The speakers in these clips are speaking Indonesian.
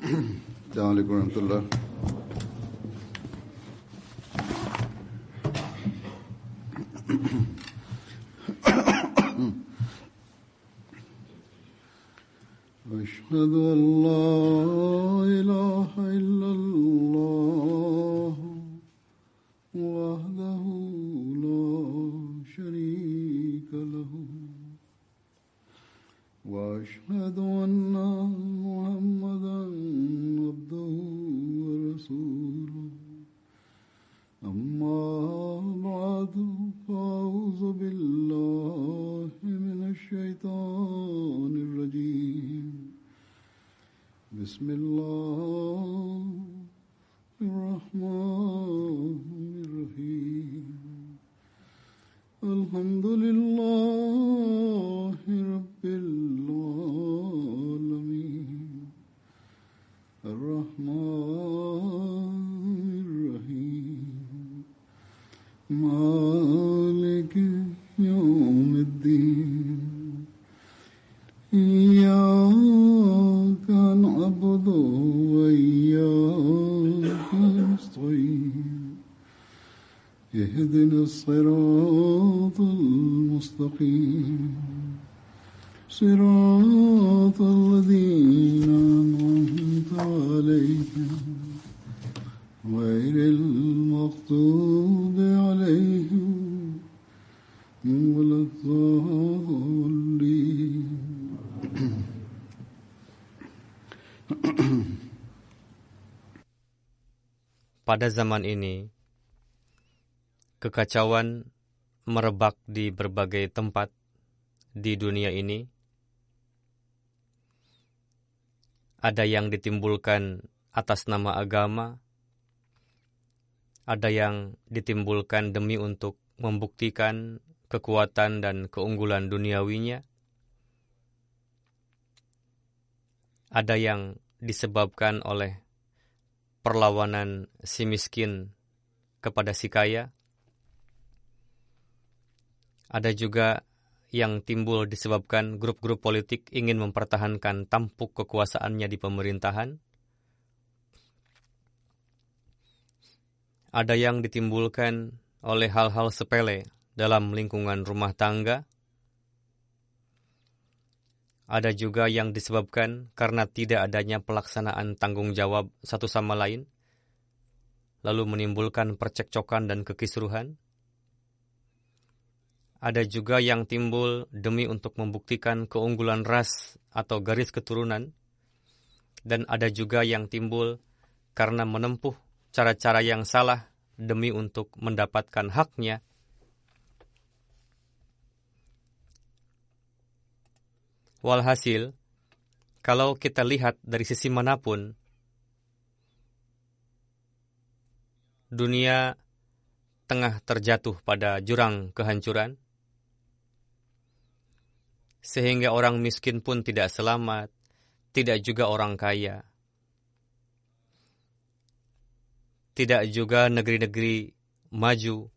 Assalamualaikum warahmatullahi. أشهد أن لا إله إلا الله وحده لا شريك له وأشهد أن محمدا عبده ورسوله أما بعد فأعوذ بالله من الشيطان الرجيم بسم الله الرحمن الرحيم الحمد لله رب العالمين الرحمن الرحيم مالك يوم الدين إياك نعبد وإياك نستعين اهدنا الصراط المستقيم صراط الذين أنعمت عليهم غير المغضوب عليهم ولا الضالين. Pada zaman ini, kekacauan merebak di berbagai tempat di dunia ini. Ada yang ditimbulkan atas nama agama, ada yang ditimbulkan demi untuk membuktikan kekuatan dan keunggulan duniawinya, ada yang disebabkan oleh perlawanan si miskin kepada si kaya, ada juga yang timbul disebabkan grup-grup politik ingin mempertahankan tampuk kekuasaannya di pemerintahan. Ada yang ditimbulkan oleh hal-hal sepele dalam lingkungan rumah tangga. Ada juga yang disebabkan karena tidak adanya pelaksanaan tanggung jawab satu sama lain, lalu menimbulkan percekcokan dan kekisruhan. Ada juga yang timbul demi untuk membuktikan keunggulan ras atau garis keturunan. Dan ada juga yang timbul karena menempuh cara-cara yang salah demi untuk mendapatkan haknya. Walhasil, kalau kita lihat dari sisi manapun, dunia tengah terjatuh pada jurang kehancuran. Sehingga orang miskin pun tidak selamat, tidak juga orang kaya. Tidak juga negeri-negeri maju,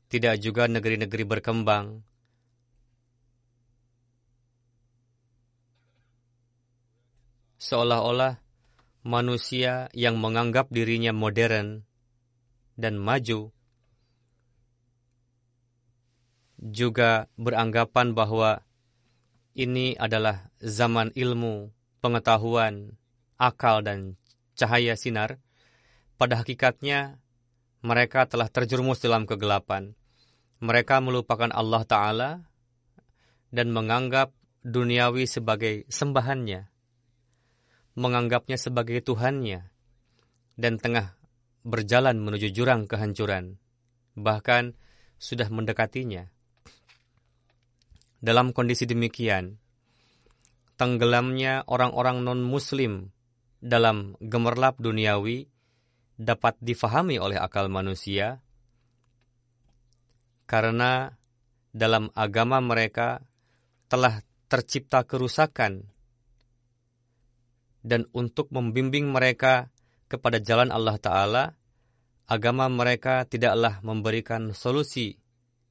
tidak juga negeri-negeri berkembang. Seolah-olah manusia yang menganggap dirinya modern dan maju juga beranggapan bahwa ini adalah zaman ilmu, pengetahuan, akal, dan cahaya sinar. Pada hakikatnya, mereka telah terjerumus dalam kegelapan. Mereka melupakan Allah Ta'ala dan menganggap duniawi sebagai sembahannya, menganggapnya sebagai Tuhannya, dan tengah berjalan menuju jurang kehancuran, bahkan sudah mendekatinya. Dalam kondisi demikian, tenggelamnya orang-orang non-muslim dalam gemerlap duniawi dapat difahami oleh akal manusia, karena dalam agama mereka telah tercipta kerusakan, dan untuk membimbing mereka kepada jalan Allah Ta'ala, agama mereka tidaklah memberikan solusi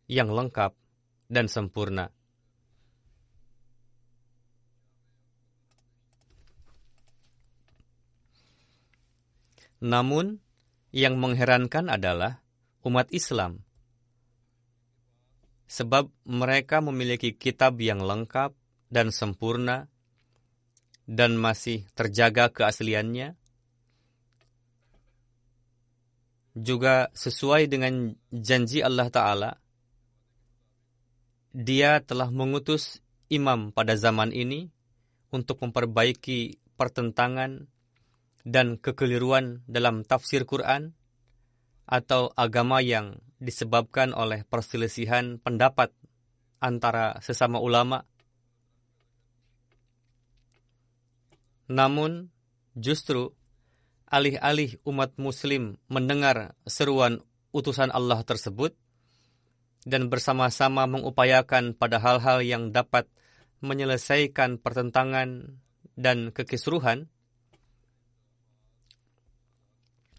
yang lengkap dan sempurna. Namun, yang mengherankan adalah umat Islam. Sebab mereka memiliki kitab yang lengkap dan sempurna dan masih terjaga keasliannya, juga sesuai dengan janji Allah Ta'ala. Dia telah mengutus imam pada zaman ini untuk memperbaiki pertentangan dan kekeliruan dalam tafsir Quran atau agama yang disebabkan oleh perselisihan pendapat antara sesama ulama. Namun, justru alih-alih umat muslim mendengar seruan utusan Allah tersebut dan bersama-sama mengupayakan pada hal-hal yang dapat menyelesaikan pertentangan dan kekisruhan,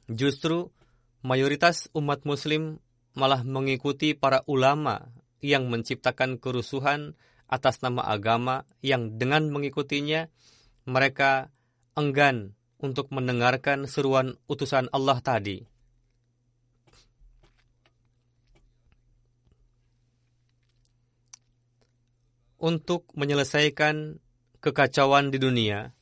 justru mayoritas umat muslim malah mengikuti para ulama yang menciptakan kerusuhan atas nama agama yang dengan mengikutinya mereka enggan untuk mendengarkan seruan utusan Allah tadi. Untuk menyelesaikan kekacauan di dunia,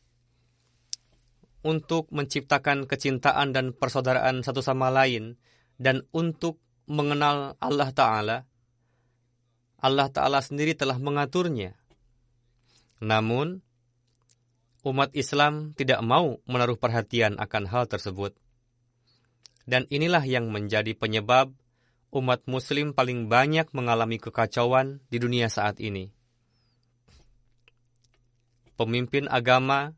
untuk menciptakan kecintaan dan persaudaraan satu sama lain, dan untuk mengenal Allah Ta'ala sendiri telah mengaturnya. Namun, umat Islam tidak mau menaruh perhatian akan hal tersebut. Dan inilah yang menjadi penyebab umat muslim paling banyak mengalami kekacauan di dunia saat ini. Pemimpin agama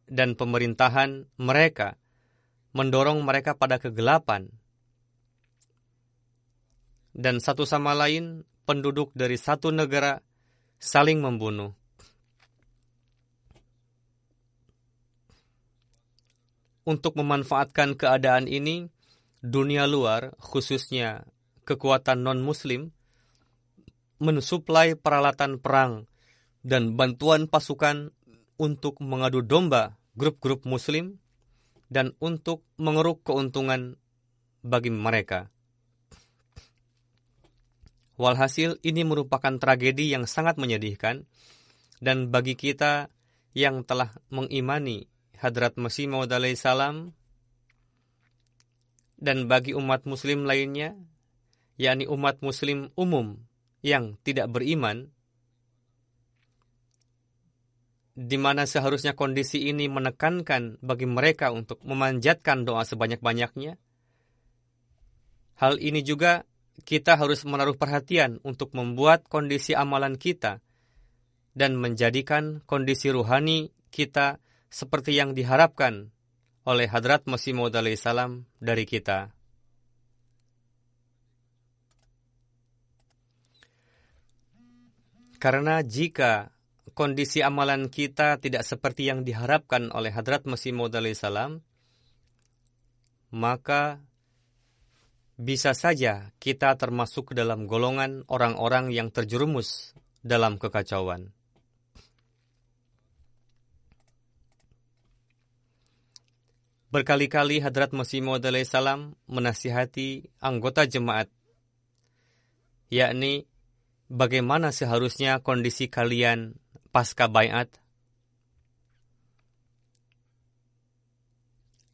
dan pemerintahan mereka mendorong mereka pada kegelapan. Dan satu sama lain penduduk dari satu negara saling membunuh. Untuk memanfaatkan keadaan ini, dunia luar, khususnya kekuatan non-muslim, mensuplai peralatan perang dan bantuan pasukan untuk mengadu domba grup-grup muslim dan untuk mengeruk keuntungan bagi mereka. Walhasil ini merupakan tragedi yang sangat menyedihkan, dan bagi kita yang telah mengimani Hadrat Masih Maud alaihi salam dan bagi umat muslim lainnya, yakni umat muslim umum yang tidak beriman, di mana seharusnya kondisi ini menekankan bagi mereka untuk memanjatkan doa sebanyak-banyaknya. Hal ini juga kita harus menaruh perhatian untuk membuat kondisi amalan kita dan menjadikan kondisi ruhani kita seperti yang diharapkan oleh Hadrat Masih Maud alaihi salam dari kita. Karena jika kondisi amalan kita tidak seperti yang diharapkan oleh Hadrat Masih Maud alaihi salam, maka bisa saja kita termasuk dalam golongan orang-orang yang terjerumus dalam kekacauan. Berkali-kali Hadrat Masih Maud alaihi salam menasihati anggota jemaat, yakni bagaimana seharusnya kondisi kalian pasca baiat.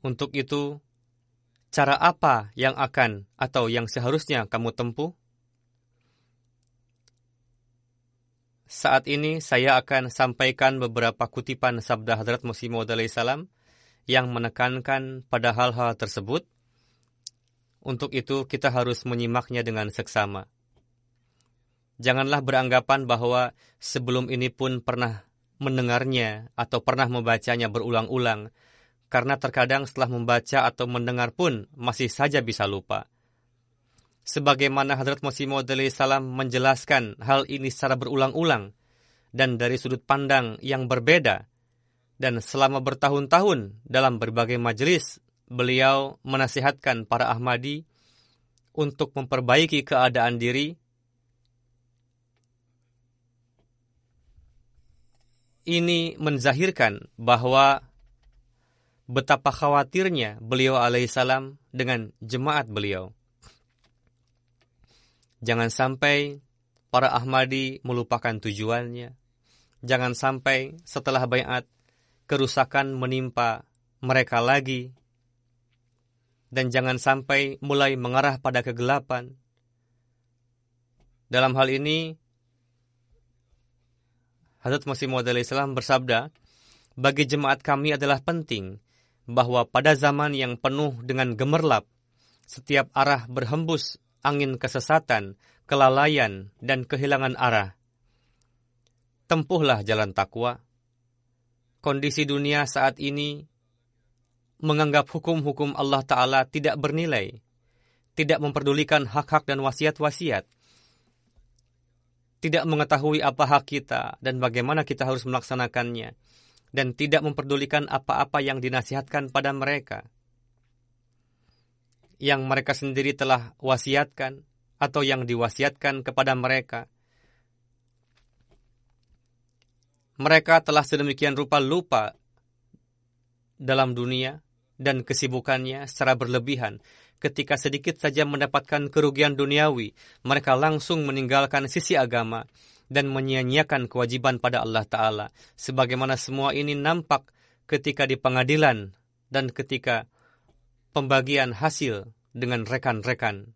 Untuk itu, cara apa yang akan atau yang seharusnya kamu tempuh? Saat ini saya akan sampaikan beberapa kutipan sabda Hadrat Masih Maud alaihi salam yang menekankan pada hal-hal tersebut. Untuk itu kita harus menyimaknya dengan seksama. Janganlah beranggapan bahwa sebelum ini pun pernah mendengarnya atau pernah membacanya berulang-ulang, karena terkadang setelah membaca atau mendengar pun masih saja bisa lupa. Sebagaimana Hadrat Masih Maud alaihi salam menjelaskan hal ini secara berulang-ulang dan dari sudut pandang yang berbeda, dan selama bertahun-tahun dalam berbagai majelis, beliau menasihatkan para Ahmadi untuk memperbaiki keadaan diri. Ini menzahirkan bahwa betapa khawatirnya beliau alaihissalam dengan jemaat beliau. Jangan sampai para Ahmadi melupakan tujuannya. Jangan sampai setelah baiat kerusakan menimpa mereka lagi. Dan jangan sampai mulai mengarah pada kegelapan. Dalam hal ini, Hazrat Masih Maud alaihissalam bersabda, bagi jemaat kami adalah penting bahwa pada zaman yang penuh dengan gemerlap, setiap arah berhembus angin kesesatan, kelalaian, dan kehilangan arah. Tempuhlah jalan takwa. Kondisi dunia saat ini menganggap hukum-hukum Allah Ta'ala tidak bernilai, tidak memperdulikan hak-hak dan wasiat-wasiat, tidak mengetahui apa hak kita dan bagaimana kita harus melaksanakannya, dan tidak memperdulikan apa-apa yang dinasihatkan pada mereka, yang mereka sendiri telah wasiatkan atau yang diwasiatkan kepada mereka. Mereka telah sedemikian rupa lupa dalam dunia dan kesibukannya secara berlebihan. Ketika sedikit saja mendapatkan kerugian duniawi, mereka langsung meninggalkan sisi agama dan menyia-nyiakan kewajiban pada Allah Ta'ala. Sebagaimana semua ini nampak ketika di pengadilan dan ketika pembagian hasil dengan rekan-rekan.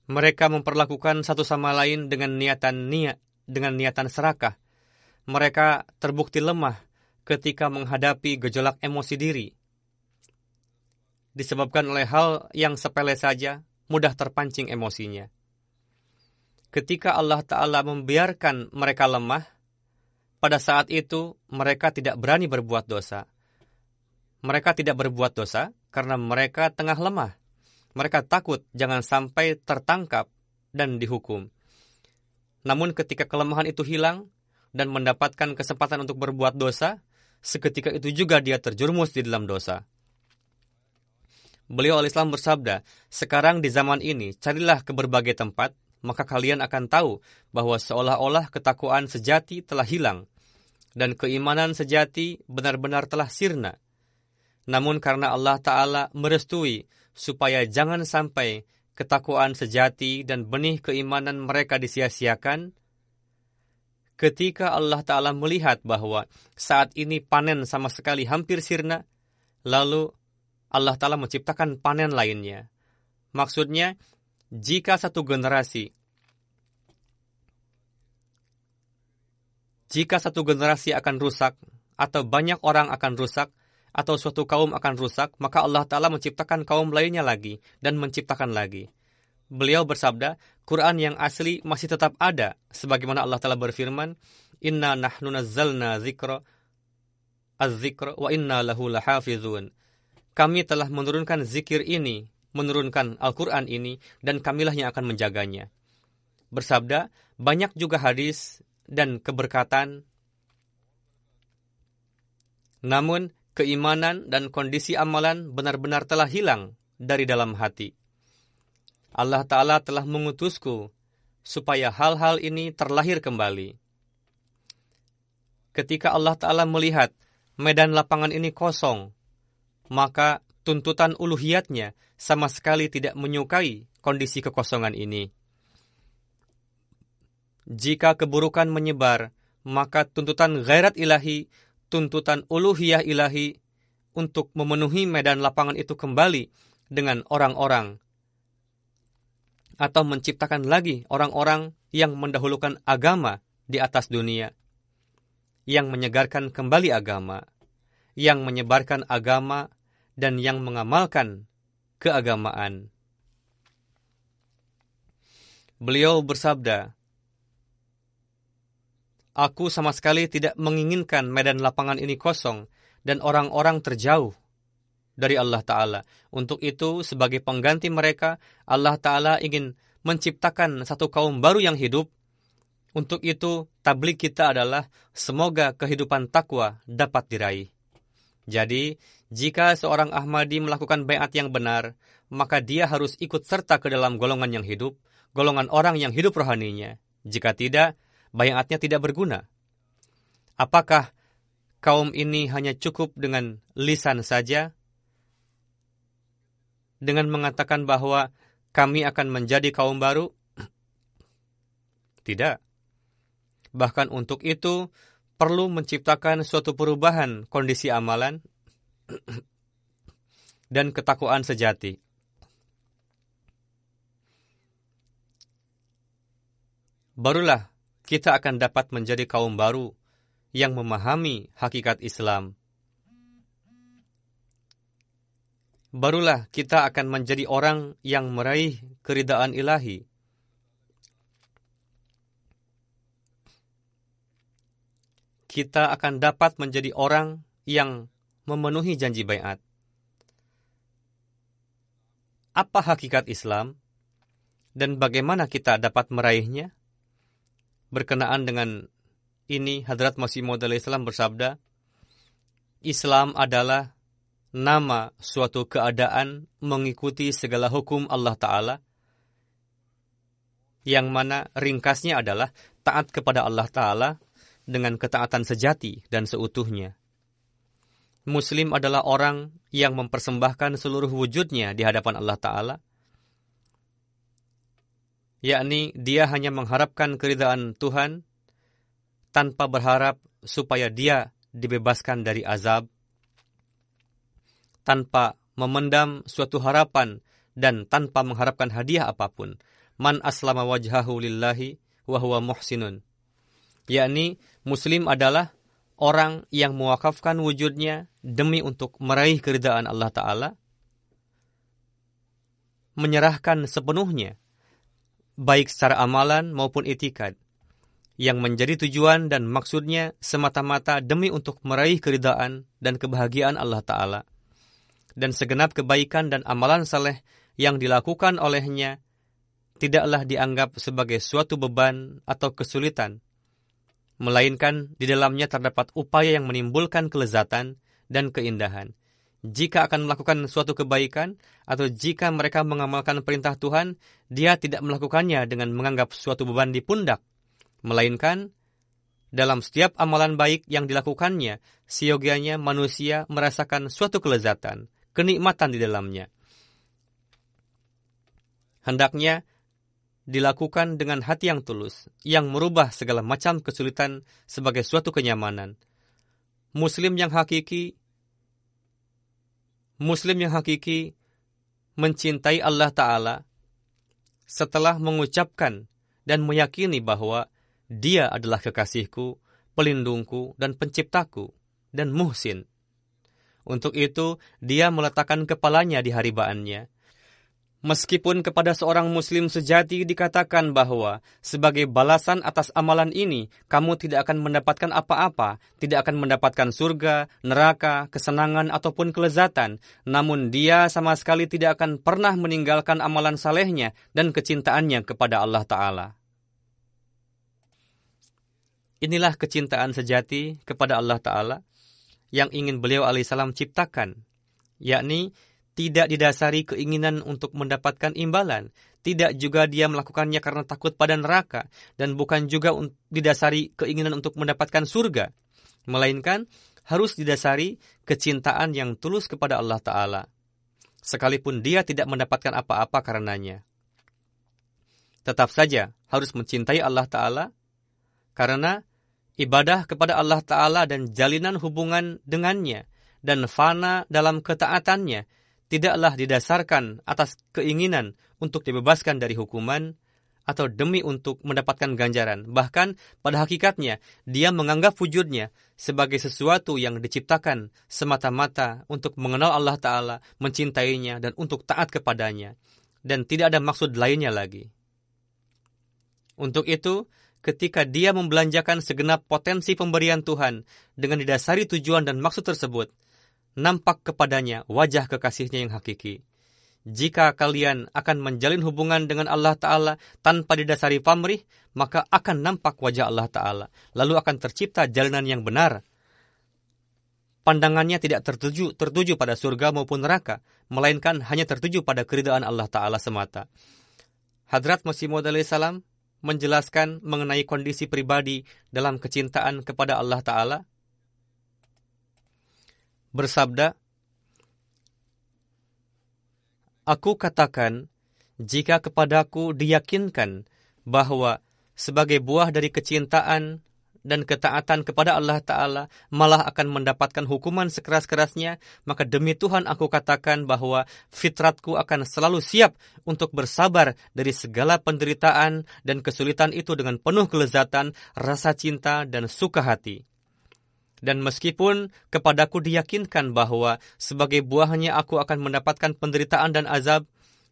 Mereka memperlakukan satu sama lain dengan niatan serakah. Mereka terbukti lemah ketika menghadapi gejolak emosi diri. Disebabkan oleh hal yang sepele saja, mudah terpancing emosinya. Ketika Allah Ta'ala membiarkan mereka lemah, pada saat itu mereka tidak berani berbuat dosa. Mereka tidak berbuat dosa karena mereka tengah lemah. Mereka takut jangan sampai tertangkap dan dihukum. Namun ketika kelemahan itu hilang dan mendapatkan kesempatan untuk berbuat dosa, seketika itu juga dia terjerumus di dalam dosa. Beliau alaihissalam bersabda, sekarang di zaman ini, carilah ke berbagai tempat, maka kalian akan tahu bahwa seolah-olah ketakwaan sejati telah hilang, dan keimanan sejati benar-benar telah sirna. Namun karena Allah Ta'ala merestui, supaya jangan sampai ketakwaan sejati dan benih keimanan mereka disia-siakan, ketika Allah Ta'ala melihat bahwa saat ini panen sama sekali hampir sirna, lalu Allah Ta'ala menciptakan panen lainnya. Maksudnya, jika satu generasi akan rusak, atau banyak orang akan rusak, atau suatu kaum akan rusak, maka Allah Ta'ala menciptakan kaum lainnya lagi, dan menciptakan lagi. Beliau bersabda, Quran yang asli masih tetap ada, sebagaimana Allah Ta'ala berfirman, Inna nahnu nazzalna az-zikra wa inna lahu lahafizun. Kami telah menurunkan zikir ini, menurunkan Al-Quran ini, dan kamilah yang akan menjaganya. Bersabda, banyak juga hadis dan keberkatan, namun keimanan dan kondisi amalan benar-benar telah hilang dari dalam hati. Allah Ta'ala telah mengutusku supaya hal-hal ini terlahir kembali. Ketika Allah Ta'ala melihat medan lapangan ini kosong, maka tuntutan uluhiyatnya sama sekali tidak menyukai kondisi kekosongan ini. Jika keburukan menyebar, maka tuntutan ghairat ilahi, tuntutan uluhiyah ilahi untuk memenuhi medan lapangan itu kembali dengan orang-orang, atau menciptakan lagi orang-orang yang mendahulukan agama di atas dunia, yang menyegarkan kembali agama, yang menyebarkan agama, dan yang mengamalkan keagamaan. Beliau bersabda, aku sama sekali tidak menginginkan medan lapangan ini kosong dan orang-orang terjauh dari Allah Ta'ala. Untuk itu, sebagai pengganti mereka, Allah Ta'ala ingin menciptakan satu kaum baru yang hidup. Untuk itu, tabligh kita adalah semoga kehidupan takwa dapat diraih. Jadi, jika seorang Ahmadi melakukan baiat yang benar, maka dia harus ikut serta ke dalam golongan yang hidup, golongan orang yang hidup rohaninya. Jika tidak, bayatnya tidak berguna? Apakah kaum ini hanya cukup dengan lisan saja, dengan mengatakan bahwa kami akan menjadi kaum baru? Tidak. Bahkan untuk itu, perlu menciptakan suatu perubahan kondisi amalan dan ketakwaan sejati. Barulah kita akan dapat menjadi kaum baru yang memahami hakikat Islam. Barulah kita akan menjadi orang yang meraih keridaan ilahi. Kita akan dapat menjadi orang yang memenuhi janji baiat. Apa hakikat Islam dan bagaimana kita dapat meraihnya? Berkenaan dengan ini, Hadrat Masih Maud alaihissalam bersabda, Islam adalah nama suatu keadaan mengikuti segala hukum Allah Ta'ala, yang mana ringkasnya adalah taat kepada Allah Ta'ala dengan ketaatan sejati dan seutuhnya. Muslim adalah orang yang mempersembahkan seluruh wujudnya di hadapan Allah Ta'ala, yakni dia hanya mengharapkan keridaan Tuhan tanpa berharap supaya dia dibebaskan dari azab, tanpa memendam suatu harapan dan tanpa mengharapkan hadiah apapun. Man aslama wajhahu lillahi wa huwa muhsinun. Yakni Muslim adalah orang yang mewakafkan wujudnya demi untuk meraih keridaan Allah Ta'ala, menyerahkan sepenuhnya, baik secara amalan maupun itikad, yang menjadi tujuan dan maksudnya semata-mata demi untuk meraih keridaan dan kebahagiaan Allah Ta'ala. Dan segenap kebaikan dan amalan saleh yang dilakukan olehnya tidaklah dianggap sebagai suatu beban atau kesulitan, melainkan di dalamnya terdapat upaya yang menimbulkan kelezatan dan keindahan. Jika akan melakukan suatu kebaikan atau jika mereka mengamalkan perintah Tuhan, dia tidak melakukannya dengan menganggap suatu beban di pundak, melainkan dalam setiap amalan baik yang dilakukannya, seyogianya manusia merasakan suatu kelezatan, kenikmatan di dalamnya. Hendaknya dilakukan dengan hati yang tulus, yang merubah segala macam kesulitan sebagai suatu kenyamanan. Muslim yang hakiki mencintai Allah Ta'ala setelah mengucapkan dan meyakini bahwa Dia adalah kekasihku, pelindungku, dan penciptaku, dan muhsin. Untuk itu, dia meletakkan kepalanya di haribaannya. Meskipun kepada seorang Muslim sejati dikatakan bahwa sebagai balasan atas amalan ini, kamu tidak akan mendapatkan apa-apa, tidak akan mendapatkan surga, neraka, kesenangan, ataupun kelezatan. Namun dia sama sekali tidak akan pernah meninggalkan amalan salehnya dan kecintaannya kepada Allah Ta'ala. Inilah kecintaan sejati kepada Allah Ta'ala yang ingin beliau alaihissalam ciptakan, yakni tidak didasari keinginan untuk mendapatkan imbalan, tidak juga dia melakukannya karena takut pada neraka, dan bukan juga didasari keinginan untuk mendapatkan surga, melainkan harus didasari kecintaan yang tulus kepada Allah Ta'ala, sekalipun dia tidak mendapatkan apa-apa karenanya. Tetap saja harus mencintai Allah Ta'ala, karena ibadah kepada Allah Ta'ala dan jalinan hubungan dengannya, dan fana dalam ketaatannya, tidaklah didasarkan atas keinginan untuk dibebaskan dari hukuman atau demi untuk mendapatkan ganjaran. Bahkan pada hakikatnya, dia menganggap wujudnya sebagai sesuatu yang diciptakan semata-mata untuk mengenal Allah Ta'ala, mencintainya, dan untuk taat kepadanya. Dan tidak ada maksud lainnya lagi. Untuk itu, ketika dia membelanjakan segenap potensi pemberian Tuhan dengan didasari tujuan dan maksud tersebut, nampak kepadanya wajah kekasihnya yang hakiki. Jika kalian akan menjalin hubungan dengan Allah Ta'ala tanpa didasari pamrih, maka akan nampak wajah Allah Ta'ala. Lalu akan tercipta jalinan yang benar. Pandangannya tidak tertuju pada surga maupun neraka, melainkan hanya tertuju pada keridaan Allah Ta'ala semata. Hadrat Masih Maud alaihissalam menjelaskan mengenai kondisi pribadi dalam kecintaan kepada Allah Ta'ala? Bersabda, "Aku katakan, jika kepadaku diyakinkan bahwa sebagai buah dari kecintaan dan ketaatan kepada Allah Ta'ala malah akan mendapatkan hukuman sekeras-kerasnya, maka demi Tuhan aku katakan bahwa fitratku akan selalu siap untuk bersabar dari segala penderitaan dan kesulitan itu dengan penuh kelezatan, rasa cinta, dan suka hati. Dan meskipun kepadaku diyakinkan bahwa sebagai buahnya aku akan mendapatkan penderitaan dan azab,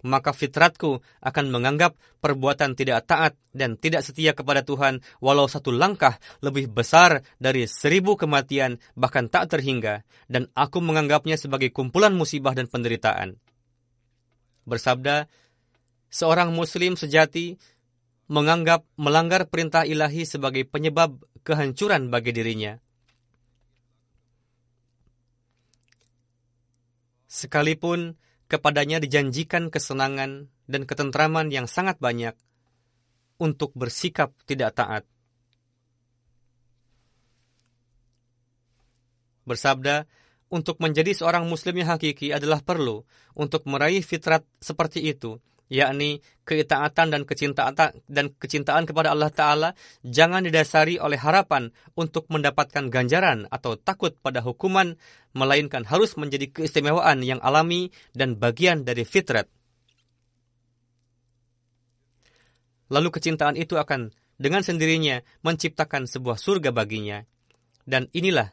maka fitratku akan menganggap perbuatan tidak taat dan tidak setia kepada Tuhan walau satu langkah lebih besar dari 1000 kematian, bahkan tak terhingga, dan aku menganggapnya sebagai kumpulan musibah dan penderitaan." Bersabda, seorang muslim sejati menganggap melanggar perintah ilahi sebagai penyebab kehancuran bagi dirinya. Sekalipun kepadanya dijanjikan kesenangan dan ketentraman yang sangat banyak untuk bersikap tidak taat. Bersabda, untuk menjadi seorang muslim yang hakiki adalah perlu untuk meraih fitrat seperti itu, yakni keitaatan dan kecintaan kepada Allah Ta'ala jangan didasari oleh harapan untuk mendapatkan ganjaran atau takut pada hukuman, melainkan harus menjadi keistimewaan yang alami dan bagian dari fitrat. Lalu kecintaan itu akan dengan sendirinya menciptakan sebuah surga baginya, dan inilah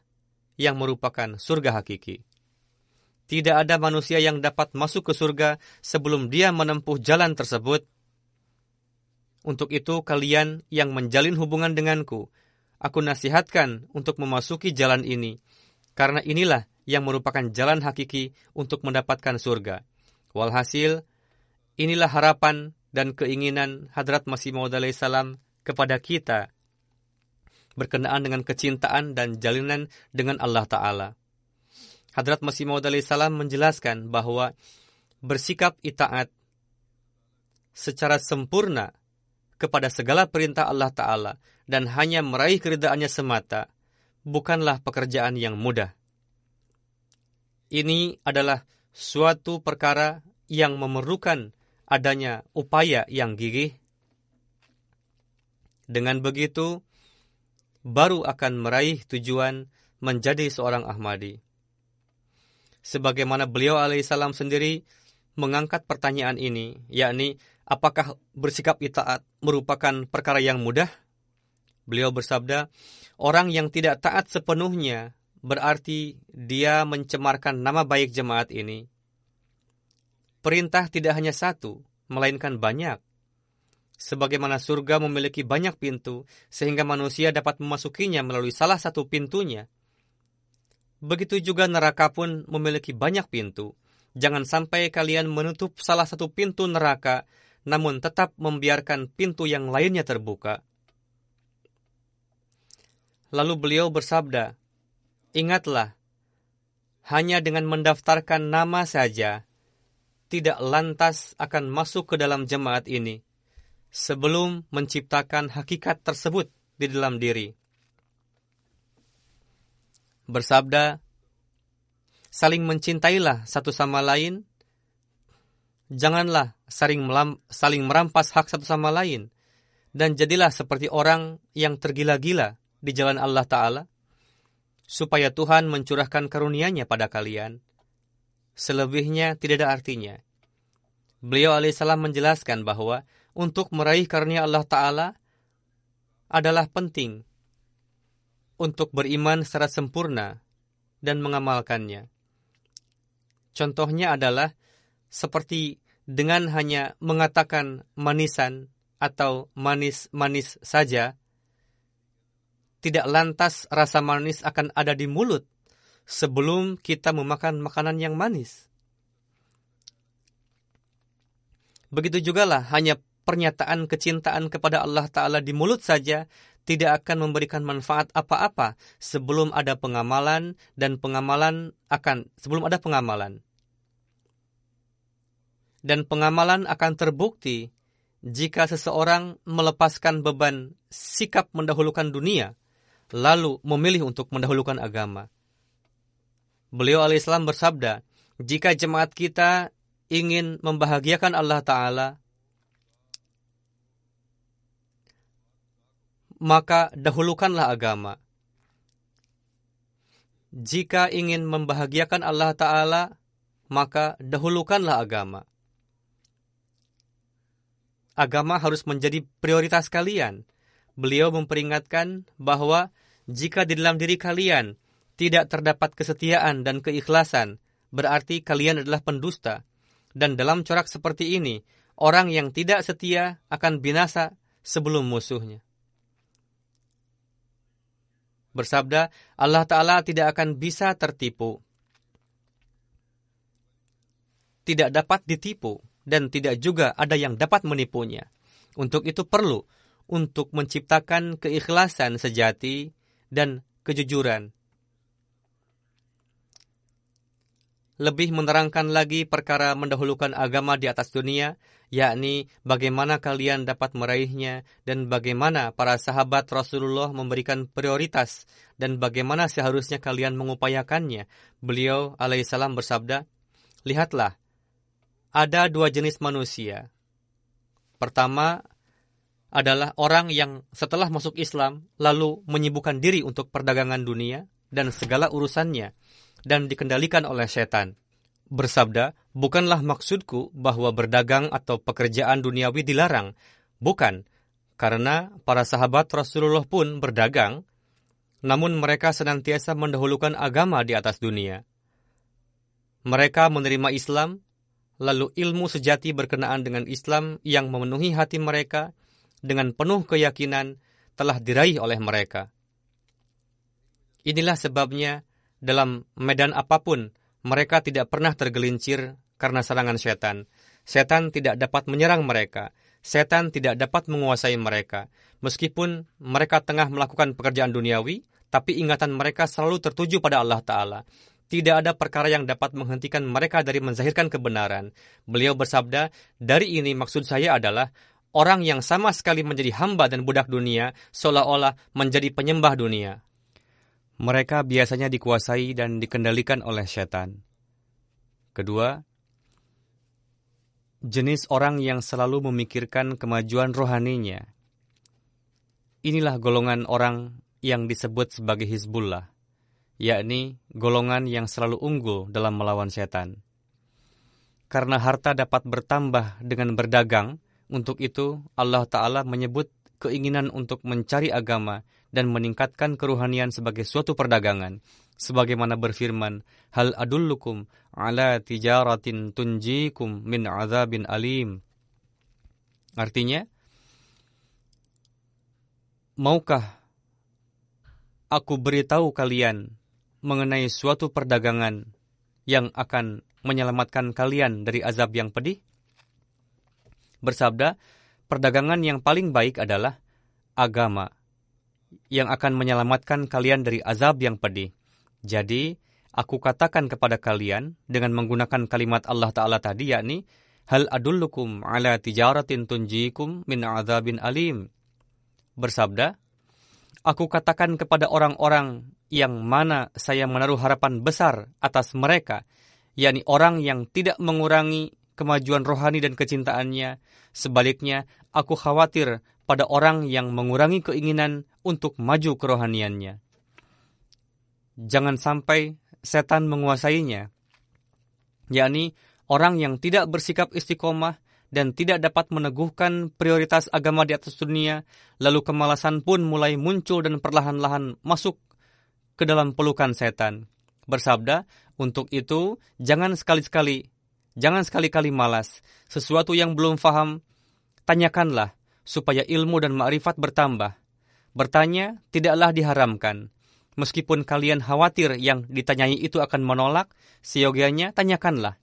yang merupakan surga hakiki. Tidak ada manusia yang dapat masuk ke surga sebelum dia menempuh jalan tersebut. Untuk itu kalian yang menjalin hubungan denganku, aku nasihatkan untuk memasuki jalan ini, karena inilah yang merupakan jalan hakiki untuk mendapatkan surga. Walhasil, inilah harapan dan keinginan Hadrat Masih Maud alaihissalam kepada kita berkenaan dengan kecintaan dan jalinan dengan Allah Ta'ala. Hadrat Masih Maud alaihissalam menjelaskan bahwa bersikap itaat secara sempurna kepada segala perintah Allah Ta'ala dan hanya meraih keridhaannya semata bukanlah pekerjaan yang mudah. Ini adalah suatu perkara yang memerlukan adanya upaya yang gigih. Dengan begitu, baru akan meraih tujuan menjadi seorang Ahmadi. Sebagaimana beliau alaihissalam sendiri mengangkat pertanyaan ini, yakni apakah bersikap itaat merupakan perkara yang mudah? Beliau bersabda, orang yang tidak taat sepenuhnya berarti dia mencemarkan nama baik jemaat ini. Perintah tidak hanya satu, melainkan banyak. Sebagaimana surga memiliki banyak pintu, sehingga manusia dapat memasukinya melalui salah satu pintunya, begitu juga neraka pun memiliki banyak pintu. Jangan sampai kalian menutup salah satu pintu neraka, namun tetap membiarkan pintu yang lainnya terbuka. Lalu beliau bersabda, ingatlah, hanya dengan mendaftarkan nama saja, tidak lantas akan masuk ke dalam jemaat ini, sebelum menciptakan hakikat tersebut di dalam diri. Bersabda, saling mencintailah satu sama lain, janganlah saling merampas hak satu sama lain, dan jadilah seperti orang yang tergila-gila di jalan Allah Ta'ala, supaya Tuhan mencurahkan karunia-Nya pada kalian. Selebihnya tidak ada artinya. Beliau alaihissalam menjelaskan bahwa untuk meraih karunia Allah Ta'ala adalah penting untuk beriman secara sempurna dan mengamalkannya. Contohnya adalah seperti dengan hanya mengatakan manisan atau manis-manis saja, tidak lantas rasa manis akan ada di mulut sebelum kita memakan makanan yang manis. Begitu jugalah hanya pernyataan kecintaan kepada Allah Ta'ala di mulut saja tidak akan memberikan manfaat apa-apa sebelum ada pengamalan dan sebelum ada pengamalan. Dan pengamalan akan terbukti jika seseorang melepaskan beban sikap mendahulukan dunia, lalu memilih untuk mendahulukan agama. Beliau alaihissalam bersabda, jika jemaat kita ingin membahagiakan Allah Ta'ala, maka dahulukanlah agama. Jika ingin membahagiakan Allah Ta'ala, maka dahulukanlah agama. Agama harus menjadi prioritas kalian. Beliau memperingatkan bahwa jika di dalam diri kalian tidak terdapat kesetiaan dan keikhlasan, berarti kalian adalah pendusta. Dan dalam corak seperti ini, orang yang tidak setia akan binasa sebelum musuhnya. Bersabda, Allah Ta'ala tidak akan bisa tertipu, tidak dapat ditipu, dan tidak juga ada yang dapat menipunya. Untuk itu perlu untuk menciptakan keikhlasan sejati dan kejujuran. Lebih menerangkan lagi perkara mendahulukan agama di atas dunia, yakni bagaimana kalian dapat meraihnya dan bagaimana para sahabat Rasulullah memberikan prioritas dan bagaimana seharusnya kalian mengupayakannya. Beliau alaihissalam bersabda, lihatlah, ada dua jenis manusia. Pertama adalah orang yang setelah masuk Islam lalu menyibukkan diri untuk perdagangan dunia dan segala urusannya dan dikendalikan oleh setan. Bersabda, bukanlah maksudku bahwa berdagang atau pekerjaan duniawi dilarang. Bukan, karena para sahabat Rasulullah pun berdagang, namun mereka senantiasa mendahulukan agama di atas dunia. Mereka menerima Islam, lalu ilmu sejati berkenaan dengan Islam yang memenuhi hati mereka dengan penuh keyakinan telah diraih oleh mereka. Inilah sebabnya dalam medan apapun, mereka tidak pernah tergelincir karena serangan setan. Setan tidak dapat menyerang mereka. Setan tidak dapat menguasai mereka. Meskipun mereka tengah melakukan pekerjaan duniawi, tapi ingatan mereka selalu tertuju pada Allah Ta'ala. Tidak ada perkara yang dapat menghentikan mereka dari menzahirkan kebenaran. Beliau bersabda, dari ini maksud saya adalah orang yang sama sekali menjadi hamba dan budak dunia, seolah-olah menjadi penyembah dunia. Mereka biasanya dikuasai dan dikendalikan oleh setan. Kedua, jenis orang yang selalu memikirkan kemajuan rohaninya. Inilah golongan orang yang disebut sebagai Hizbullah, yakni golongan yang selalu unggul dalam melawan setan. Karena harta dapat bertambah dengan berdagang, untuk itu Allah Ta'ala menyebut keinginan untuk mencari agama dan meningkatkan keruhanian sebagai suatu perdagangan. Sebagaimana berfirman, Hal adullukum ala tijaratin tunjikum min azabin alim. Artinya, maukah aku beritahu kalian mengenai suatu perdagangan yang akan menyelamatkan kalian dari azab yang pedih? Bersabda, perdagangan yang paling baik adalah agama yang akan menyelamatkan kalian dari azab yang pedih. Jadi, aku katakan kepada kalian dengan menggunakan kalimat Allah Ta'ala tadi, yakni, Hal adullukum ala tijaratin tunjikum min azabin alim. Bersabda, aku katakan kepada orang-orang yang mana saya menaruh harapan besar atas mereka, yakni orang yang tidak mengurangi kemajuan rohani dan kecintaannya. Sebaliknya, aku khawatir pada orang yang mengurangi keinginan untuk maju kerohaniannya. Jangan sampai setan menguasainya, yakni orang yang tidak bersikap istiqomah dan tidak dapat meneguhkan prioritas agama di atas dunia, lalu kemalasan pun mulai muncul dan perlahan-lahan masuk ke dalam pelukan setan. Bersabda, untuk itu jangan sekali-kali malas. Sesuatu yang belum faham, tanyakanlah supaya ilmu dan ma'rifat bertambah. Bertanya tidaklah diharamkan. Meskipun kalian khawatir yang ditanyai itu akan menolak, seyogianya tanyakanlah.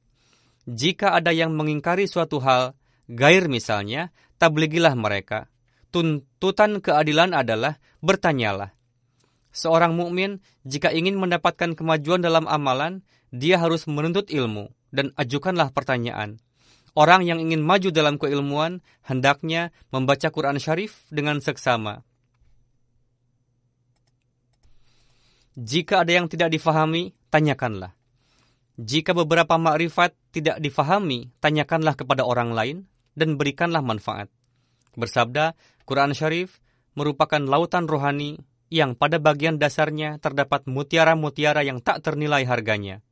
Jika ada yang mengingkari suatu hal, gair misalnya, tabligilah mereka. Tuntutan keadilan adalah bertanyalah. Seorang mukmin jika ingin mendapatkan kemajuan dalam amalan, dia harus menuntut ilmu dan ajukanlah pertanyaan. Orang yang ingin maju dalam keilmuan hendaknya membaca Quran Syarif dengan seksama. Jika ada yang tidak difahami, tanyakanlah. Jika beberapa makrifat tidak difahami, tanyakanlah kepada orang lain dan berikanlah manfaat. Bersabda, Quran Syarif merupakan lautan rohani yang pada bagian dasarnya terdapat mutiara-mutiara yang tak ternilai harganya.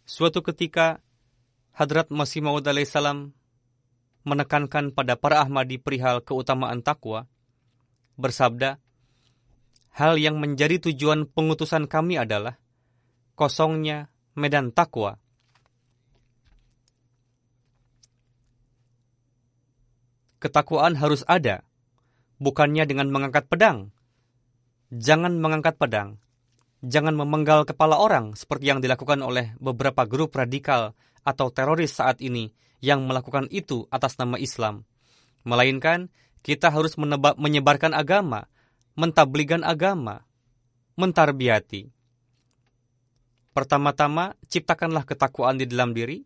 Suatu ketika, Hadrat Masih Maud alaihissalam menekankan pada para Ahmadi perihal keutamaan takwa, bersabda, hal yang menjadi tujuan pengutusan kami adalah kosongnya medan takwa. Ketakwaan harus ada, bukannya dengan mengangkat pedang. Jangan mengangkat pedang. Jangan memenggal kepala orang seperti yang dilakukan oleh beberapa grup radikal atau teroris saat ini yang melakukan itu atas nama Islam. Melainkan, kita harus menyebarkan agama, mentabligan agama, mentarbiyati. Pertama-tama, ciptakanlah ketakwaan di dalam diri.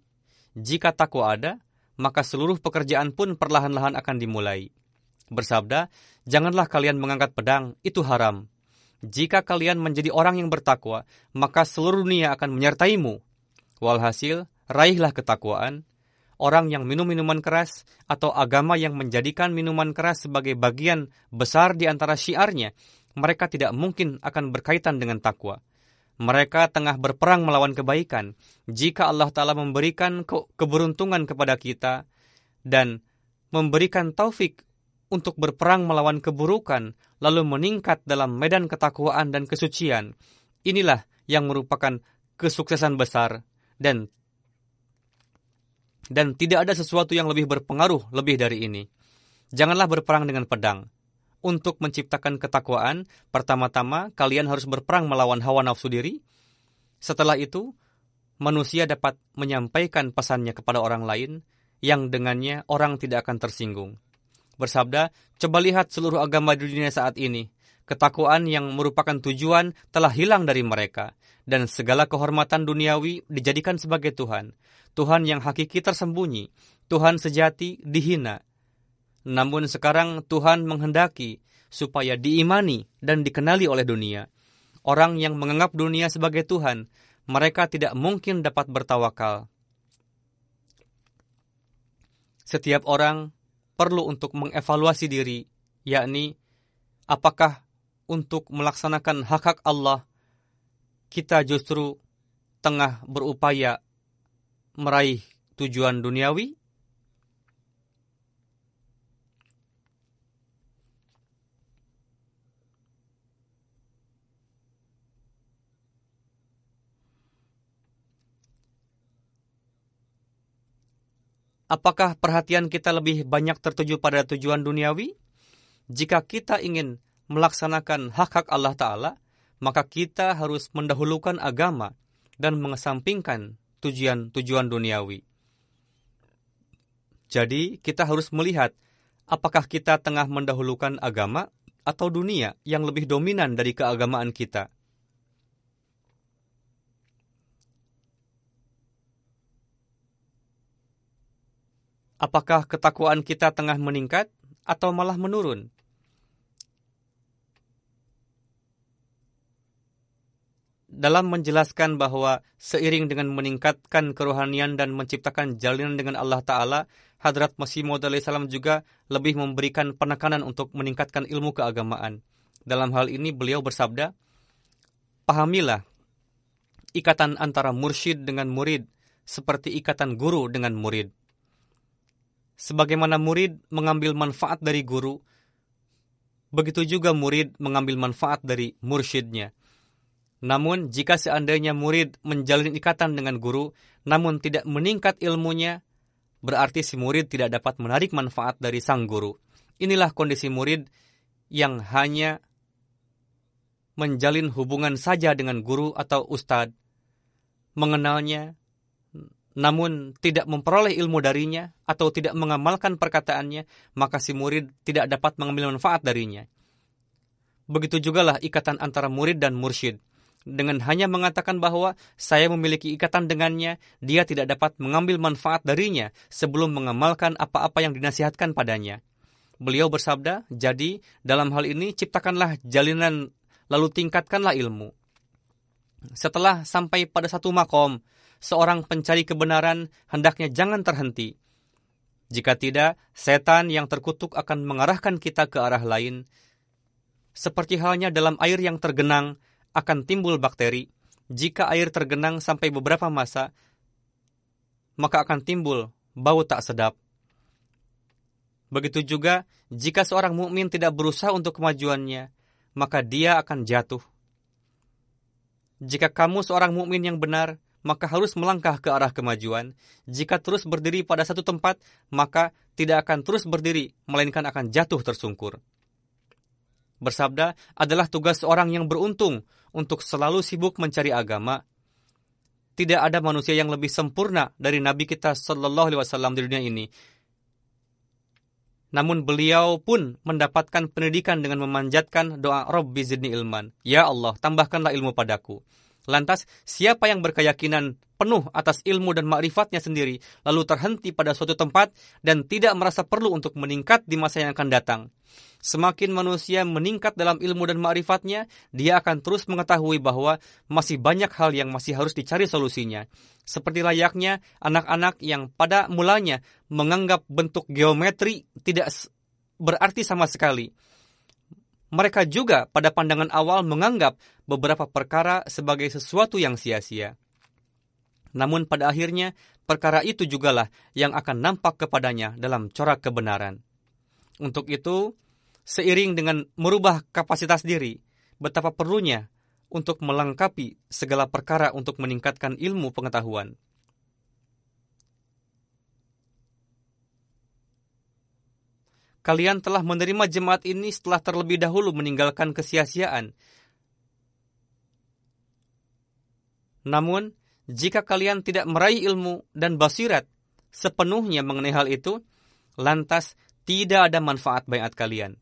Jika takwa ada, maka seluruh pekerjaan pun perlahan-lahan akan dimulai. Bersabda, janganlah kalian mengangkat pedang, itu haram. Jika kalian menjadi orang yang bertakwa, maka seluruh dunia akan menyertaimu. Walhasil, raihlah ketakwaan. Orang yang minum minuman keras atau agama yang menjadikan minuman keras sebagai bagian besar di antara syiarnya, mereka tidak mungkin akan berkaitan dengan takwa. Mereka tengah berperang melawan kebaikan. Jika Allah Ta'ala memberikan keberuntungan kepada kita dan memberikan taufik untuk berperang melawan keburukan, lalu meningkat dalam medan ketakwaan dan kesucian, inilah yang merupakan kesuksesan besar dan tidak ada sesuatu yang lebih berpengaruh lebih dari ini. Janganlah berperang dengan pedang. Untuk menciptakan ketakwaan, pertama-tama kalian harus berperang melawan hawa nafsu diri. Setelah itu, manusia dapat menyampaikan pesannya kepada orang lain yang dengannya orang tidak akan tersinggung. Bersabda, coba lihat seluruh agama di dunia saat ini. Ketakwaan yang merupakan tujuan telah hilang dari mereka, dan segala kehormatan duniawi dijadikan sebagai Tuhan. Tuhan yang hakiki tersembunyi, Tuhan sejati dihina. Namun sekarang Tuhan menghendaki supaya diimani dan dikenali oleh dunia. Orang yang menganggap dunia sebagai Tuhan, mereka tidak mungkin dapat bertawakal. Setiap orang perlu untuk mengevaluasi diri, yakni apakah untuk melaksanakan hak-hak Allah, kita justru tengah berupaya meraih tujuan duniawi? Apakah perhatian kita lebih banyak tertuju pada tujuan duniawi? Jika kita ingin melaksanakan hak-hak Allah Ta'ala, maka kita harus mendahulukan agama dan mengesampingkan tujuan duniawi. Jadi, kita harus melihat apakah kita tengah mendahulukan agama atau dunia yang lebih dominan dari keagamaan kita. Apakah ketakwaan kita tengah meningkat atau malah menurun? Dalam menjelaskan bahwa seiring dengan meningkatkan kerohanian dan menciptakan jalinan dengan Allah Ta'ala, Hadrat Masih Maud alaihissalam juga lebih memberikan penekanan untuk meningkatkan ilmu keagamaan. Dalam hal ini beliau bersabda, pahamilah ikatan antara mursyid dengan murid seperti ikatan guru dengan murid. Sebagaimana murid mengambil manfaat dari guru, begitu juga murid mengambil manfaat dari mursyidnya. Namun, jika seandainya murid menjalin ikatan dengan guru, namun tidak meningkat ilmunya, berarti si murid tidak dapat menarik manfaat dari sang guru. Inilah kondisi murid yang hanya menjalin hubungan saja dengan guru atau ustadz, mengenalnya, namun tidak memperoleh ilmu darinya atau tidak mengamalkan perkataannya, maka si murid tidak dapat mengambil manfaat darinya. Begitu jugalah ikatan antara murid dan mursyid. Dengan hanya mengatakan bahwa saya memiliki ikatan dengannya, dia tidak dapat mengambil manfaat darinya sebelum mengamalkan apa-apa yang dinasihatkan padanya. Beliau bersabda, jadi dalam hal ini ciptakanlah jalinan lalu tingkatkanlah ilmu. Setelah sampai pada satu makom, seorang pencari kebenaran hendaknya jangan terhenti. Jika tidak, setan yang terkutuk akan mengarahkan kita ke arah lain. Seperti halnya dalam air yang tergenang, akan timbul bakteri. Jika air tergenang sampai beberapa masa, maka akan timbul bau tak sedap. Begitu juga, jika seorang mukmin tidak berusaha untuk kemajuannya, maka dia akan jatuh. Jika kamu seorang mukmin yang benar, maka harus melangkah ke arah kemajuan. Jika terus berdiri pada satu tempat, maka tidak akan terus berdiri, melainkan akan jatuh tersungkur. Bersabda adalah tugas seorang yang beruntung untuk selalu sibuk mencari agama. Tidak ada manusia yang lebih sempurna dari Nabi kita Sallallahu Alaihi Wasallam di dunia ini. Namun beliau pun mendapatkan pendidikan dengan memanjatkan doa Rabbi zidni ilman. Ya Allah, tambahkanlah ilmu padaku. Lantas, siapa yang berkeyakinan penuh atas ilmu dan ma'rifatnya sendiri, lalu terhenti pada suatu tempat dan tidak merasa perlu untuk meningkat di masa yang akan datang. Semakin manusia meningkat dalam ilmu dan ma'rifatnya, dia akan terus mengetahui bahwa masih banyak hal yang masih harus dicari solusinya. Seperti layaknya anak-anak yang pada mulanya menganggap bentuk geometri tidak berarti sama sekali. Mereka juga pada pandangan awal menganggap beberapa perkara sebagai sesuatu yang sia-sia. Namun pada akhirnya, perkara itu jugalah yang akan nampak kepadanya dalam corak kebenaran. Untuk itu, seiring dengan merubah kapasitas diri, betapa perlunya untuk melengkapi segala perkara untuk meningkatkan ilmu pengetahuan. Kalian telah menerima jemaat ini setelah terlebih dahulu meninggalkan kesia-siaan. Namun, jika kalian tidak meraih ilmu dan basirat sepenuhnya mengenai hal itu, lantas tidak ada manfaat baiat kalian.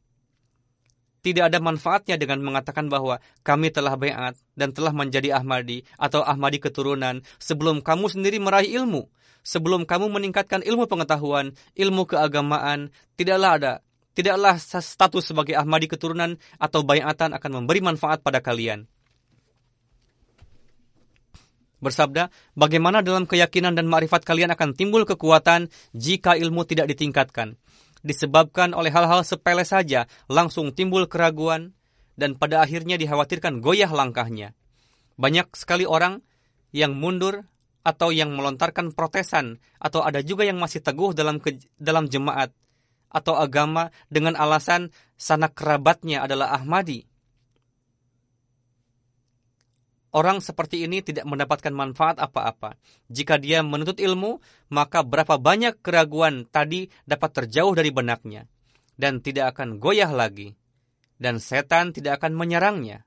Tidak ada manfaatnya dengan mengatakan bahwa kami telah baiat dan telah menjadi Ahmadi atau Ahmadi keturunan sebelum kamu sendiri meraih ilmu. Sebelum kamu meningkatkan ilmu pengetahuan, ilmu keagamaan, tidaklah status sebagai Ahmadi keturunan atau baiatan akan memberi manfaat pada kalian. Bersabda, bagaimana dalam keyakinan dan ma'rifat kalian akan timbul kekuatan jika ilmu tidak ditingkatkan. Disebabkan oleh hal-hal sepele saja, langsung timbul keraguan, dan pada akhirnya dikhawatirkan goyah langkahnya. Banyak sekali orang yang mundur atau yang melontarkan protesan, atau ada juga yang masih teguh dalam jemaat atau agama dengan alasan sanak kerabatnya adalah Ahmadi. Orang seperti ini tidak mendapatkan manfaat apa-apa. Jika dia menuntut ilmu, maka berapa banyak keraguan tadi dapat terjauh dari benaknya dan tidak akan goyah lagi, dan setan tidak akan menyerangnya.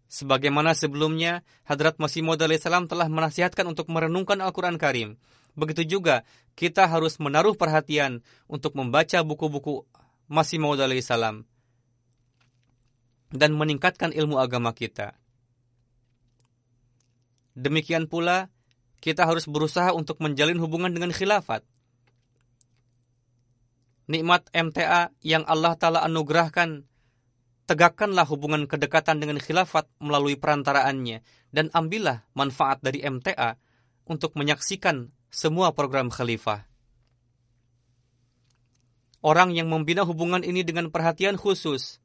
Sebagaimana sebelumnya, Hadrat Masih Maud alaihissalam telah menasihatkan untuk merenungkan Al-Quran Karim. Begitu juga, kita harus menaruh perhatian untuk membaca buku-buku Masih Maud alaihissalam dan meningkatkan ilmu agama kita. Demikian pula, kita harus berusaha untuk menjalin hubungan dengan khilafat. Nikmat MTA yang Allah Ta'ala anugerahkan, tegakkanlah hubungan kedekatan dengan khilafat melalui perantaraannya dan ambillah manfaat dari MTA untuk menyaksikan semua program khalifah. Orang yang membina hubungan ini dengan perhatian khusus.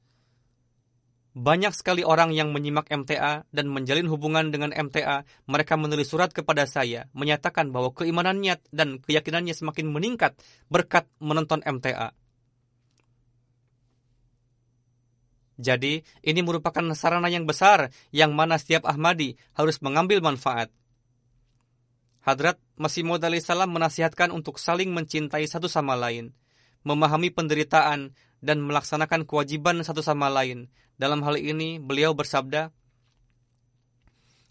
Banyak sekali orang yang menyimak MTA dan menjalin hubungan dengan MTA, mereka menulis surat kepada saya, menyatakan bahwa keimanannya dan keyakinannya semakin meningkat berkat menonton MTA. Jadi, ini merupakan sarana yang besar yang mana setiap Ahmadi harus mengambil manfaat. Hadrat Masih Maud alaihissalam menasihatkan untuk saling mencintai satu sama lain, memahami penderitaan, dan melaksanakan kewajiban satu sama lain. Dalam hal ini, beliau bersabda,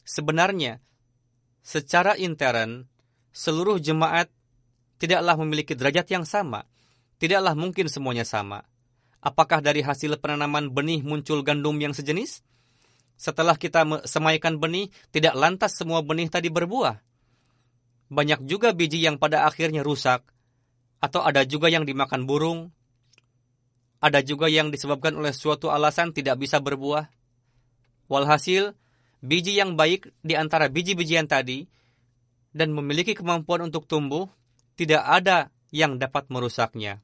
sebenarnya, secara intern, seluruh jemaat tidaklah memiliki derajat yang sama. Tidaklah mungkin semuanya sama. Apakah dari hasil penanaman benih muncul gandum yang sejenis? Setelah kita semaikan benih, tidak lantas semua benih tadi berbuah. Banyak juga biji yang pada akhirnya rusak, atau ada juga yang dimakan burung, ada juga yang disebabkan oleh suatu alasan tidak bisa berbuah. Walhasil, biji yang baik di antara biji-bijian tadi dan memiliki kemampuan untuk tumbuh, tidak ada yang dapat merusaknya.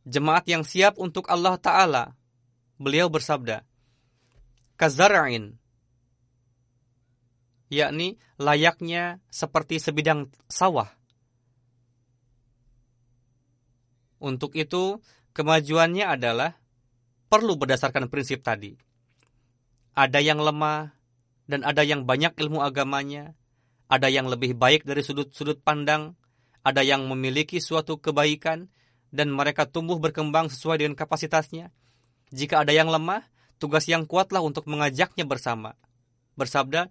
Jemaat yang siap untuk Allah Ta'ala, beliau bersabda, kazara'in, yakni layaknya seperti sebidang sawah. Untuk itu, kemajuannya adalah perlu berdasarkan prinsip tadi. Ada yang lemah dan ada yang banyak ilmu agamanya, ada yang lebih baik dari sudut-sudut pandang, ada yang memiliki suatu kebaikan, dan mereka tumbuh berkembang sesuai dengan kapasitasnya. Jika ada yang lemah, tugas yang kuatlah untuk mengajaknya bersama. Bersabda,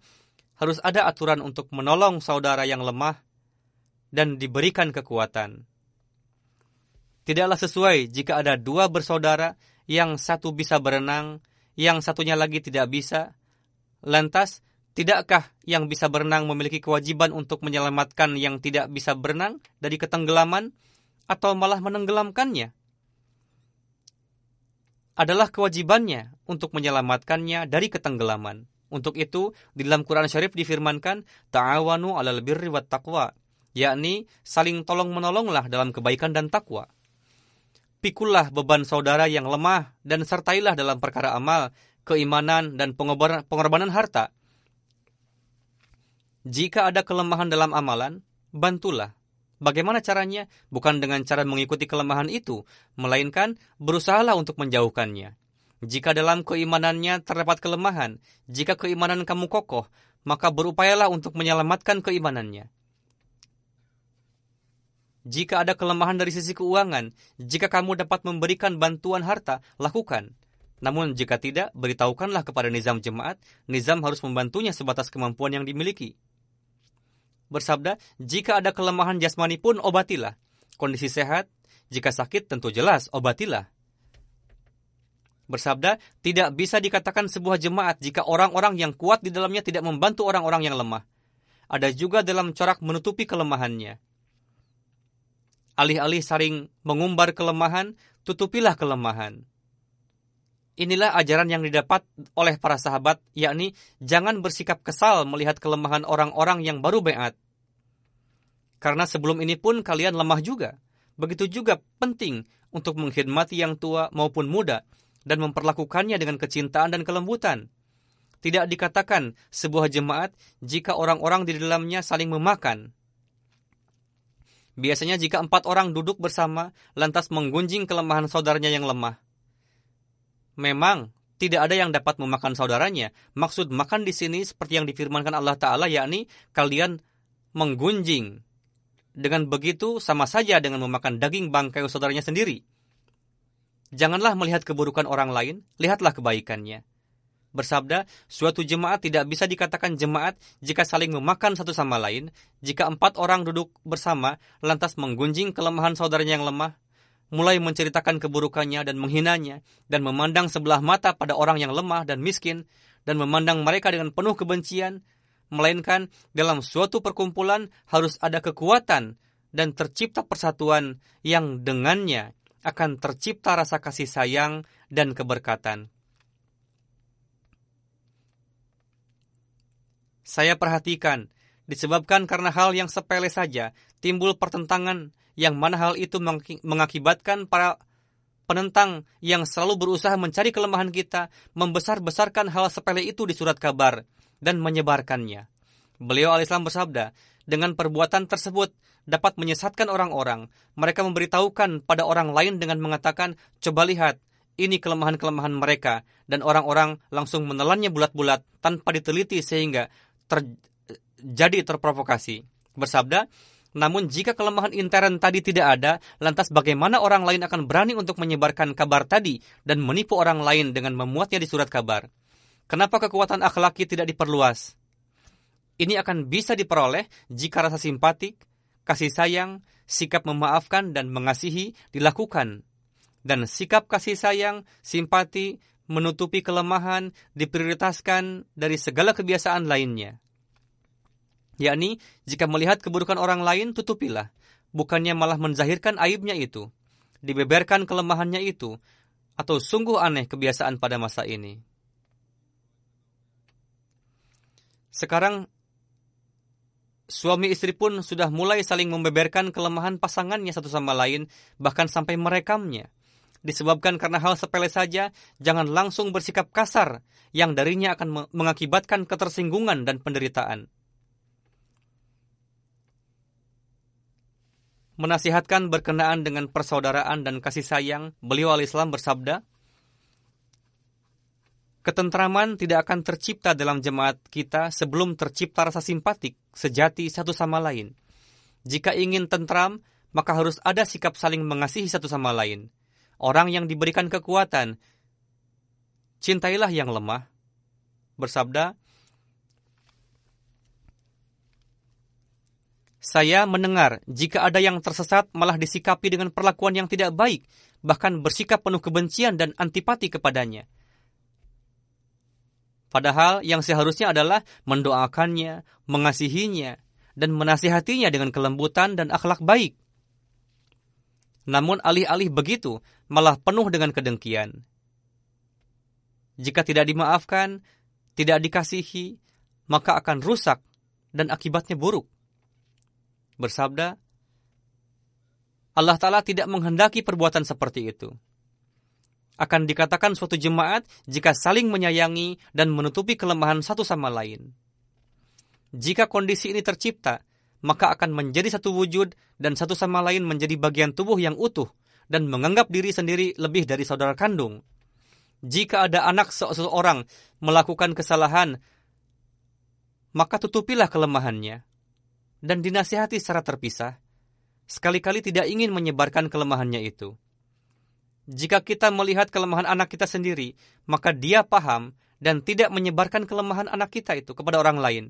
harus ada aturan untuk menolong saudara yang lemah dan diberikan kekuatan. Tidaklah sesuai jika ada dua bersaudara, yang satu bisa berenang, yang satunya lagi tidak bisa. Lantas, tidakkah yang bisa berenang memiliki kewajiban untuk menyelamatkan yang tidak bisa berenang dari ketenggelaman, atau malah menenggelamkannya? Adalah kewajibannya untuk menyelamatkannya dari ketenggelaman. Untuk itu, di dalam Quran Syarif difirmankan, ta'awanu 'alal birri wat taqwa, yakni saling tolong-menolonglah dalam kebaikan dan takwa. Pikullah beban saudara yang lemah dan sertailah dalam perkara amal, keimanan, dan pengorbanan harta. Jika ada kelemahan dalam amalan, bantulah. Bagaimana caranya? Bukan dengan cara mengikuti kelemahan itu, melainkan berusahalah untuk menjauhkannya. Jika dalam keimanannya terdapat kelemahan, jika keimanan kamu kokoh, maka berupayalah untuk menyelamatkan keimanannya. Jika ada kelemahan dari sisi keuangan, jika kamu dapat memberikan bantuan harta, lakukan. Namun jika tidak, beritahukanlah kepada nizam jemaat, nizam harus membantunya sebatas kemampuan yang dimiliki. Bersabda, jika ada kelemahan jasmani pun obatilah. Kondisi sehat, jika sakit tentu jelas obatilah. Bersabda, tidak bisa dikatakan sebuah jemaat jika orang-orang yang kuat di dalamnya tidak membantu orang-orang yang lemah. Ada juga dalam corak menutupi kelemahannya. Alih-alih saling mengumbar kelemahan, tutupilah kelemahan. Inilah ajaran yang didapat oleh para sahabat, yakni jangan bersikap kesal melihat kelemahan orang-orang yang baru baiat. Karena sebelum ini pun kalian lemah juga. Begitu juga penting untuk mengkhidmati yang tua maupun muda dan memperlakukannya dengan kecintaan dan kelembutan. Tidak dikatakan sebuah jemaat jika orang-orang di dalamnya saling memakan. Biasanya jika 4 orang duduk bersama, lantas menggunjing kelemahan saudaranya yang lemah. Memang, tidak ada yang dapat memakan saudaranya. Maksud makan di sini seperti yang difirmankan Allah Ta'ala, yakni kalian menggunjing. Dengan begitu, sama saja dengan memakan daging bangkai saudaranya sendiri. Janganlah melihat keburukan orang lain, lihatlah kebaikannya. Bersabda, suatu jemaat tidak bisa dikatakan jemaat jika saling memakan satu sama lain, jika 4 orang duduk bersama, lantas menggunjing kelemahan saudaranya yang lemah, mulai menceritakan keburukannya dan menghinanya, dan memandang sebelah mata pada orang yang lemah dan miskin, dan memandang mereka dengan penuh kebencian, melainkan dalam suatu perkumpulan harus ada kekuatan dan tercipta persatuan yang dengannya akan tercipta rasa kasih sayang dan keberkatan. Saya perhatikan, disebabkan karena hal yang sepele saja, timbul pertentangan yang mana hal itu mengakibatkan para penentang yang selalu berusaha mencari kelemahan kita, membesar-besarkan hal sepele itu di surat kabar dan menyebarkannya. Beliau al-Islam bersabda, dengan perbuatan tersebut dapat menyesatkan orang-orang. Mereka memberitahukan pada orang lain dengan mengatakan, coba lihat, ini kelemahan-kelemahan mereka, dan orang-orang langsung menelannya bulat-bulat tanpa diteliti sehingga jadi terprovokasi. Bersabda, namun jika kelemahan intern tadi tidak ada, lantas bagaimana orang lain akan berani untuk menyebarkan kabar tadi dan menipu orang lain dengan memuatnya di surat kabar? Kenapa kekuatan akhlaki tidak diperluas? Ini akan bisa diperoleh jika rasa simpatik, kasih sayang, sikap memaafkan dan mengasihi dilakukan. Dan sikap kasih sayang, simpati, menutupi kelemahan diprioritaskan dari segala kebiasaan lainnya. Yakni, jika melihat keburukan orang lain, tutupilah. Bukannya malah menzahirkan aibnya itu, dibeberkan kelemahannya itu, atau sungguh aneh kebiasaan pada masa ini. Sekarang, suami istri pun sudah mulai saling membeberkan kelemahan pasangannya satu sama lain, bahkan sampai merekamnya. Disebabkan karena hal sepele saja, jangan langsung bersikap kasar, yang darinya akan mengakibatkan ketersinggungan dan penderitaan. Menasihatkan berkenaan dengan persaudaraan dan kasih sayang, beliau alaihissalam bersabda, ketentraman tidak akan tercipta dalam jemaat kita sebelum tercipta rasa simpatik sejati satu sama lain. Jika ingin tentram, maka harus ada sikap saling mengasihi satu sama lain. Orang yang diberikan kekuatan, cintailah yang lemah. Bersabda, saya mendengar jika ada yang tersesat malah disikapi dengan perlakuan yang tidak baik, bahkan bersikap penuh kebencian dan antipati kepadanya. Padahal yang seharusnya adalah mendoakannya, mengasihinya, dan menasihatinya dengan kelembutan dan akhlak baik. Namun alih-alih begitu, malah penuh dengan kedengkian. Jika tidak dimaafkan, tidak dikasihi, maka akan rusak dan akibatnya buruk. Bersabda, Allah Ta'ala tidak menghendaki perbuatan seperti itu. Akan dikatakan suatu jemaat jika saling menyayangi dan menutupi kelemahan satu sama lain. Jika kondisi ini tercipta, maka akan menjadi satu wujud dan satu sama lain menjadi bagian tubuh yang utuh dan menganggap diri sendiri lebih dari saudara kandung. Jika ada anak seseorang melakukan kesalahan, maka tutupilah kelemahannya dan dinasihati secara terpisah. Sekali-kali tidak ingin menyebarkan kelemahannya itu. Jika kita melihat kelemahan anak kita sendiri, maka dia paham dan tidak menyebarkan kelemahan anak kita itu kepada orang lain.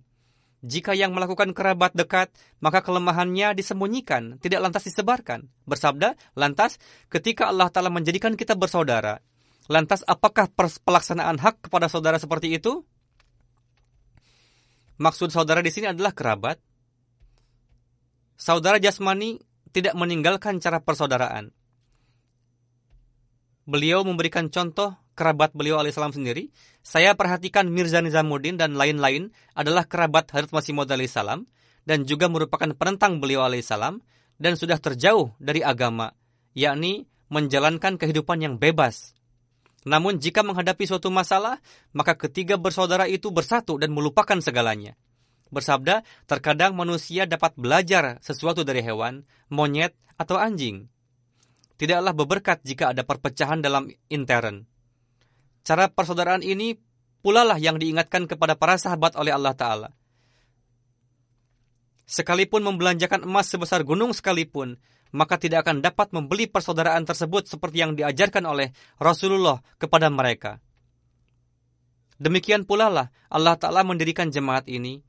Jika yang melakukan kerabat dekat, maka kelemahannya disembunyikan, tidak lantas disebarkan. Bersabda, lantas ketika Allah Ta'ala menjadikan kita bersaudara, lantas apakah pelaksanaan hak kepada saudara seperti itu? Maksud saudara di sini adalah kerabat. Saudara jasmani tidak meninggalkan cara persaudaraan. Beliau memberikan contoh kerabat beliau alaihissalam sendiri. Saya perhatikan Mirza Nizamuddin dan lain-lain adalah kerabat Hadrat Masih Maud alaihissalam dan juga merupakan penentang beliau alaihissalam dan sudah terjauh dari agama, yakni menjalankan kehidupan yang bebas. Namun jika menghadapi suatu masalah, maka ketiga bersaudara itu bersatu dan melupakan segalanya. Bersabda, terkadang manusia dapat belajar sesuatu dari hewan, monyet, atau anjing. Tidaklah berberkat jika ada perpecahan dalam intern. Cara persaudaraan ini pula lah yang diingatkan kepada para sahabat oleh Allah Ta'ala. Sekalipun membelanjakan emas sebesar gunung sekalipun, maka tidak akan dapat membeli persaudaraan tersebut seperti yang diajarkan oleh Rasulullah kepada mereka. Demikian pula lah Allah Ta'ala mendirikan jemaat ini,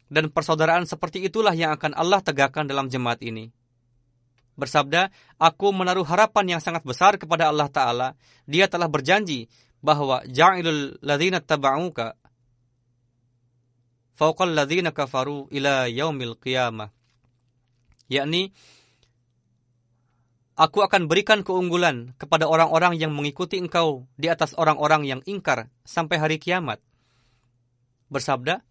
dan persaudaraan seperti itulah yang akan Allah tegakkan dalam jemaat ini. Bersabda, aku menaruh harapan yang sangat besar kepada Allah Ta'ala. Dia telah berjanji bahwa ja'ilul ladzina taba'uka fawqal ladzina kafaru ila yaumil qiyamah. Yakni, aku akan berikan keunggulan kepada orang-orang yang mengikuti engkau di atas orang-orang yang ingkar sampai hari kiamat. Bersabda,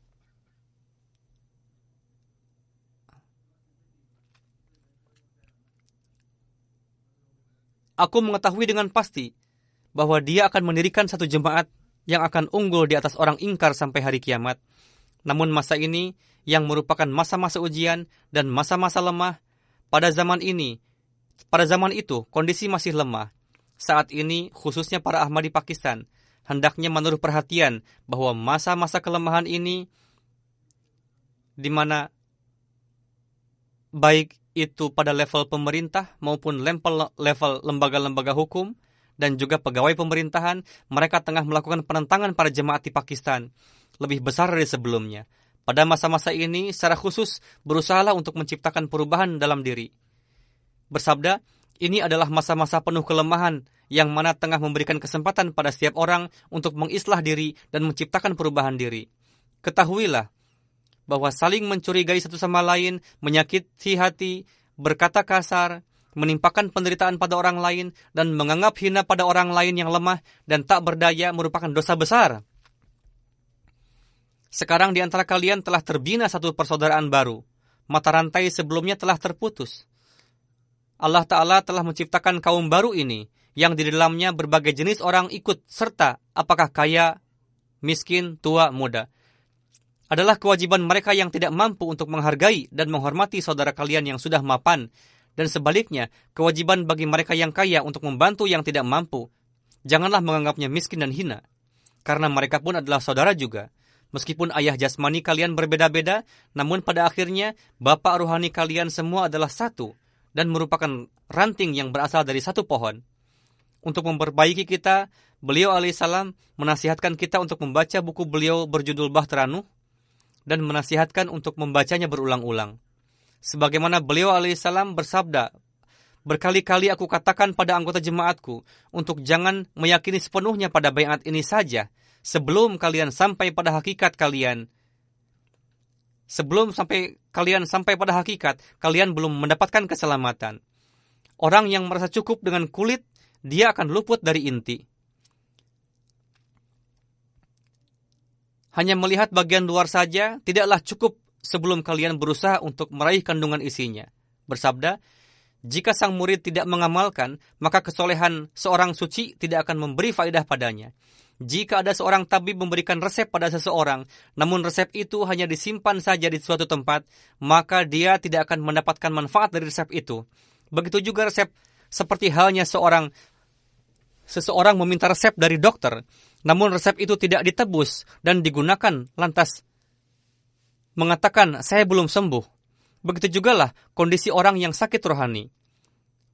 aku mengetahui dengan pasti bahwa dia akan mendirikan satu jemaat yang akan unggul di atas orang ingkar sampai hari kiamat. Namun masa ini yang merupakan masa-masa ujian dan masa-masa lemah, pada zaman itu kondisi masih lemah. Saat ini khususnya para Ahmadi Pakistan hendaknya menaruh perhatian bahwa masa-masa kelemahan ini di mana baik itu pada level pemerintah maupun level lembaga-lembaga hukum dan juga pegawai pemerintahan, mereka tengah melakukan penentangan pada jemaat di Pakistan lebih besar dari sebelumnya. Pada masa-masa ini, secara khusus berusahalah untuk menciptakan perubahan dalam diri. Bersabda, Ini adalah masa-masa penuh kelemahan yang mana tengah memberikan kesempatan pada setiap orang untuk mengislah diri dan menciptakan perubahan diri. Ketahuilah bahwa saling mencurigai satu sama lain, menyakiti hati, berkata kasar, menimpakan penderitaan pada orang lain, dan menganggap hina pada orang lain yang lemah dan tak berdaya merupakan dosa besar. Sekarang di antara kalian telah terbina satu persaudaraan baru. Mata rantai sebelumnya telah terputus. Allah Ta'ala telah menciptakan kaum baru ini, yang di dalamnya berbagai jenis orang ikut serta, apakah kaya, miskin, tua, muda. Adalah kewajiban mereka yang tidak mampu untuk menghargai dan menghormati saudara kalian yang sudah mapan, dan sebaliknya, kewajiban bagi mereka yang kaya untuk membantu yang tidak mampu. Janganlah menganggapnya miskin dan hina, karena mereka pun adalah saudara juga. Meskipun ayah jasmani kalian berbeda-beda, namun pada akhirnya, bapak rohani kalian semua adalah satu, dan merupakan ranting yang berasal dari satu pohon. Untuk memperbaiki kita, beliau alaihissalam menasihatkan kita untuk membaca buku beliau berjudul Bahtera Nuh, dan menasihatkan untuk membacanya berulang-ulang. Sebagaimana beliau alaihissalam bersabda, berkali-kali aku katakan pada anggota jemaatku, untuk jangan meyakini sepenuhnya pada baiat ini saja, sebelum kalian sampai pada hakikat kalian. Sebelum kalian sampai pada hakikat, kalian belum mendapatkan keselamatan. Orang yang merasa cukup dengan kulit, dia akan luput dari inti. Hanya melihat bagian luar saja, tidaklah cukup sebelum kalian berusaha untuk meraih kandungan isinya. Bersabda, jika sang murid tidak mengamalkan, maka kesolehan seorang suci tidak akan memberi faedah padanya. Jika ada seorang tabib memberikan resep pada seseorang, namun resep itu hanya disimpan saja di suatu tempat, maka dia tidak akan mendapatkan manfaat dari resep itu. Begitu juga resep, seperti halnya seseorang meminta resep dari dokter, namun resep itu tidak ditebus dan digunakan, lantas mengatakan, saya belum sembuh. Begitu jugalah kondisi orang yang sakit rohani.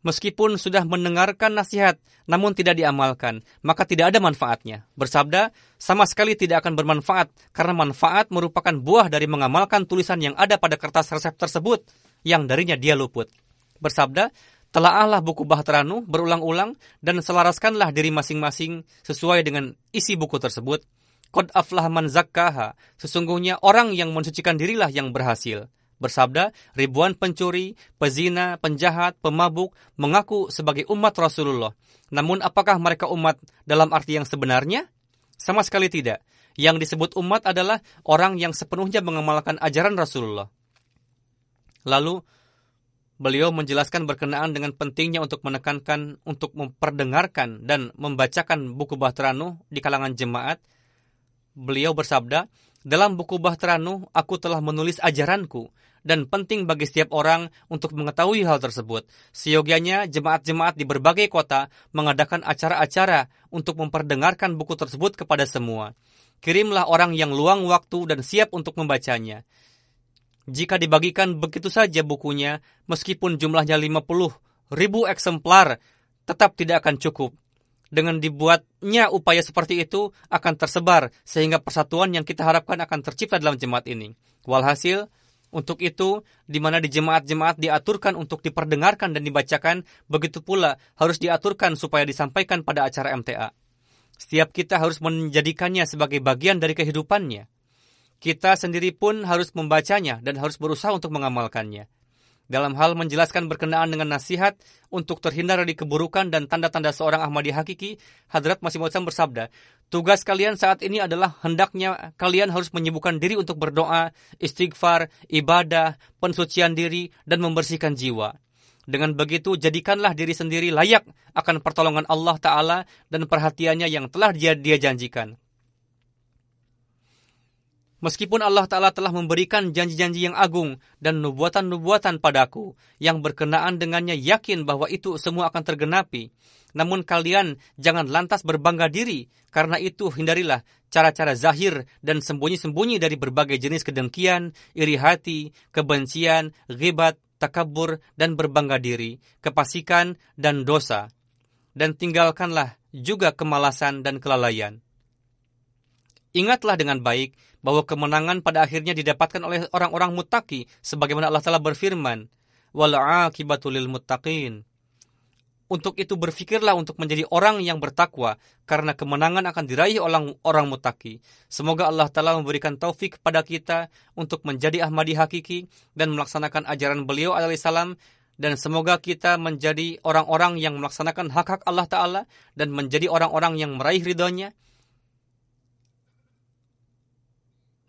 Meskipun sudah mendengarkan nasihat, namun tidak diamalkan, maka tidak ada manfaatnya. Bersabda, sama sekali tidak akan bermanfaat, karena manfaat merupakan buah dari mengamalkan tulisan yang ada pada kertas resep tersebut, yang darinya dia luput. Bersabda, telaahlah buku Bahtera Nuh berulang-ulang, dan selaraskanlah diri masing-masing sesuai dengan isi buku tersebut. Qad aflaha man zakkaha, sesungguhnya orang yang mensucikan dirilah yang berhasil. Bersabda, ribuan pencuri, pezina, penjahat, pemabuk mengaku sebagai umat Rasulullah. Namun apakah mereka umat dalam arti yang sebenarnya? Sama sekali tidak. Yang disebut umat adalah orang yang sepenuhnya mengamalkan ajaran Rasulullah. Lalu, beliau menjelaskan berkenaan dengan pentingnya untuk menekankan, untuk memperdengarkan dan membacakan buku Bahtera Nuh di kalangan jemaat. Beliau bersabda, dalam buku Bahtera Nuh, aku telah menulis ajaranku, dan penting bagi setiap orang untuk mengetahui hal tersebut. Seyogianya jemaat-jemaat di berbagai kota mengadakan acara-acara untuk memperdengarkan buku tersebut kepada semua. Kirimlah orang yang luang waktu dan siap untuk membacanya. Jika dibagikan begitu saja bukunya, meskipun jumlahnya 50.000 eksemplar, tetap tidak akan cukup. Dengan dibuatnya upaya seperti itu akan tersebar, sehingga persatuan yang kita harapkan akan tercipta dalam jemaat ini. Walhasil, untuk itu, di mana di jemaat-jemaat diaturkan untuk diperdengarkan dan dibacakan, begitu pula harus diaturkan supaya disampaikan pada acara MTA. Setiap kita harus menjadikannya sebagai bagian dari kehidupannya. Kita sendiri pun harus membacanya dan harus berusaha untuk mengamalkannya. Dalam hal menjelaskan berkenaan dengan nasihat untuk terhindar dari keburukan dan tanda-tanda seorang Ahmadi hakiki, Hadrat Masih Maud bersabda, tugas kalian saat ini adalah hendaknya kalian harus menyibukkan diri untuk berdoa, istighfar, ibadah, pensucian diri, dan membersihkan jiwa. Dengan begitu, jadikanlah diri sendiri layak akan pertolongan Allah Ta'ala dan perhatiannya yang telah dia janjikan. Meskipun Allah Ta'ala telah memberikan janji-janji yang agung dan nubuatan-nubuatan padaku, yang berkenaan dengannya yakin bahwa itu semua akan tergenapi. Namun kalian jangan lantas berbangga diri, karena itu hindarilah cara-cara zahir dan sembunyi-sembunyi dari berbagai jenis kedengkian, iri hati, kebencian, ghibat, takabur, dan berbangga diri, kefasikan, dan dosa. Dan tinggalkanlah juga kemalasan dan kelalaian. Ingatlah dengan baik bahwa kemenangan pada akhirnya didapatkan oleh orang-orang muttaqi, sebagaimana Allah Ta'ala berfirman, wal aqibatu lil muttaqin. Untuk itu berfikirlah untuk menjadi orang yang bertakwa, karena kemenangan akan diraih oleh orang muttaqi. Semoga Allah Ta'ala memberikan taufik kepada kita untuk menjadi Ahmadi hakiki dan melaksanakan ajaran beliau alaihissalam. Dan semoga kita menjadi orang-orang yang melaksanakan hak-hak Allah Ta'ala dan menjadi orang-orang yang meraih ridhonya,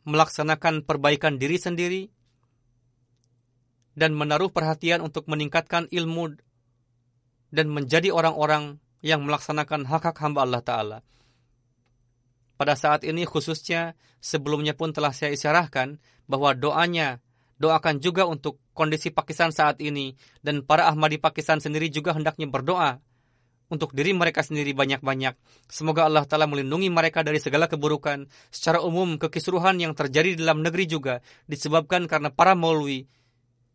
melaksanakan perbaikan diri sendiri, dan menaruh perhatian untuk meningkatkan ilmu dan menjadi orang-orang yang melaksanakan hak-hak hamba Allah Ta'ala. Pada saat ini khususnya, sebelumnya pun telah saya isyarahkan bahwa doakan juga untuk kondisi Pakistan saat ini, dan para Ahmadi Pakistan sendiri juga hendaknya berdoa untuk diri mereka sendiri banyak-banyak. Semoga Allah Ta'ala melindungi mereka dari segala keburukan. Secara umum, kekisruhan yang terjadi di dalam negeri juga disebabkan karena para maulwi.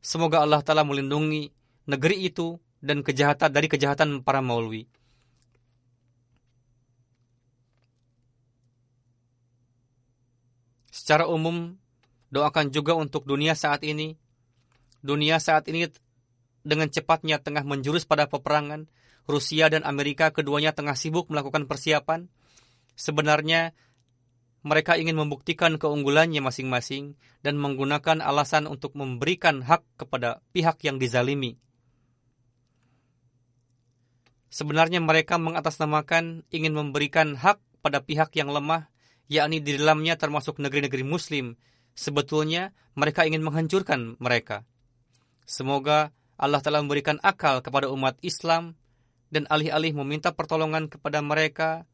Semoga Allah Ta'ala melindungi negeri itu dan dari kejahatan para maulwi. Secara umum, doakan juga untuk dunia saat ini. Dunia saat ini dengan cepatnya tengah menjurus pada peperangan. Rusia dan Amerika keduanya tengah sibuk melakukan persiapan. Sebenarnya mereka ingin membuktikan keunggulannya masing-masing dan menggunakan alasan untuk memberikan hak kepada pihak yang dizalimi. Sebenarnya mereka mengatasnamakan ingin memberikan hak pada pihak yang lemah, yakni di dalamnya termasuk negeri-negeri Muslim. Sebetulnya mereka ingin menghancurkan mereka. Semoga Allah telah memberikan akal kepada umat Islam dan alih-alih meminta pertolongan kepada mereka,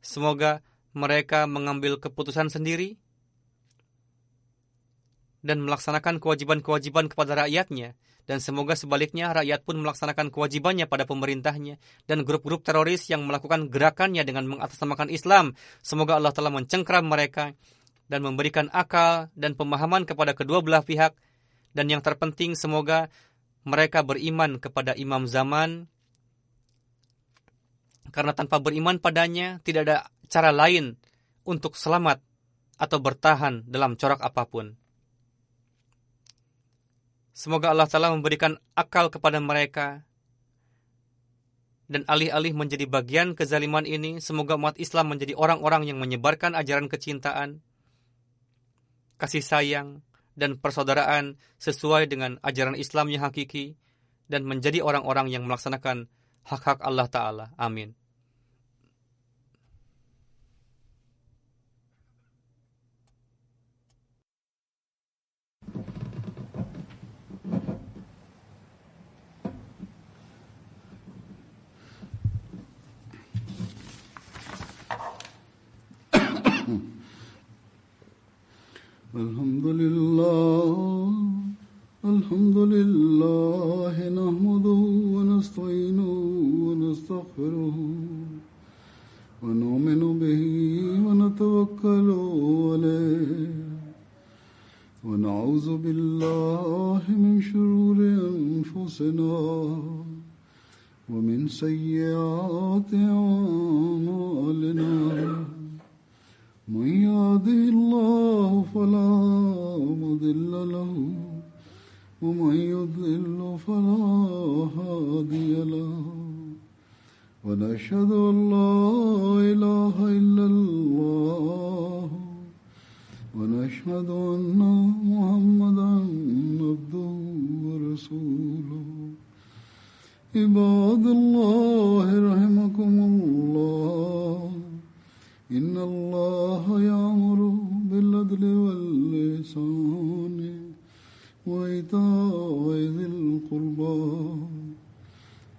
semoga mereka mengambil keputusan sendiri dan melaksanakan kewajiban-kewajiban kepada rakyatnya. Dan semoga sebaliknya rakyat pun melaksanakan kewajibannya pada pemerintahnya. Dan grup-grup teroris yang melakukan gerakannya dengan mengatasnamakan Islam, semoga Allah telah mencengkram mereka dan memberikan akal dan pemahaman kepada kedua belah pihak. Dan yang terpenting, semoga mereka beriman kepada Imam Zaman, karena tanpa beriman padanya tidak ada cara lain untuk selamat atau bertahan dalam corak apapun. Semoga Allah Ta'ala memberikan akal kepada mereka, dan alih-alih menjadi bagian kezaliman ini, semoga umat Islam menjadi orang-orang yang menyebarkan ajaran kecintaan, kasih sayang, dan persaudaraan sesuai dengan ajaran Islam yang hakiki, dan menjadi orang-orang yang melaksanakan hak-hak Allah Ta'ala. Amin. الحمد لله نحمده ونستعينه ونستغفره ونؤمن به ونتوكل عليه ونعوذ بالله من شرور أنفسنا ومن سيئات أعمالنا من يهده الله فلا مضل له ومن يضلل فلا هادي له ونشهد أن لا إله إلا الله ونشهد أن محمدا عبده ورسوله عباد الله رحمكم الله إن الله يأمر بالعدل والإحسان وإيتاء ذي القربى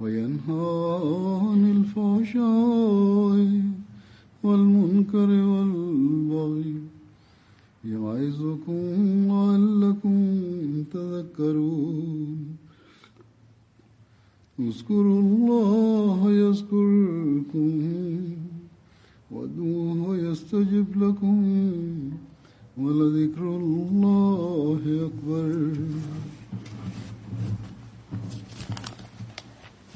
وينهى عن الفحشاء والمنكر والبغي يعظكم لعلكم تذكرون اذكروا الله يذكركم وادعوه يستجب لكم ولذكر الله أكبر.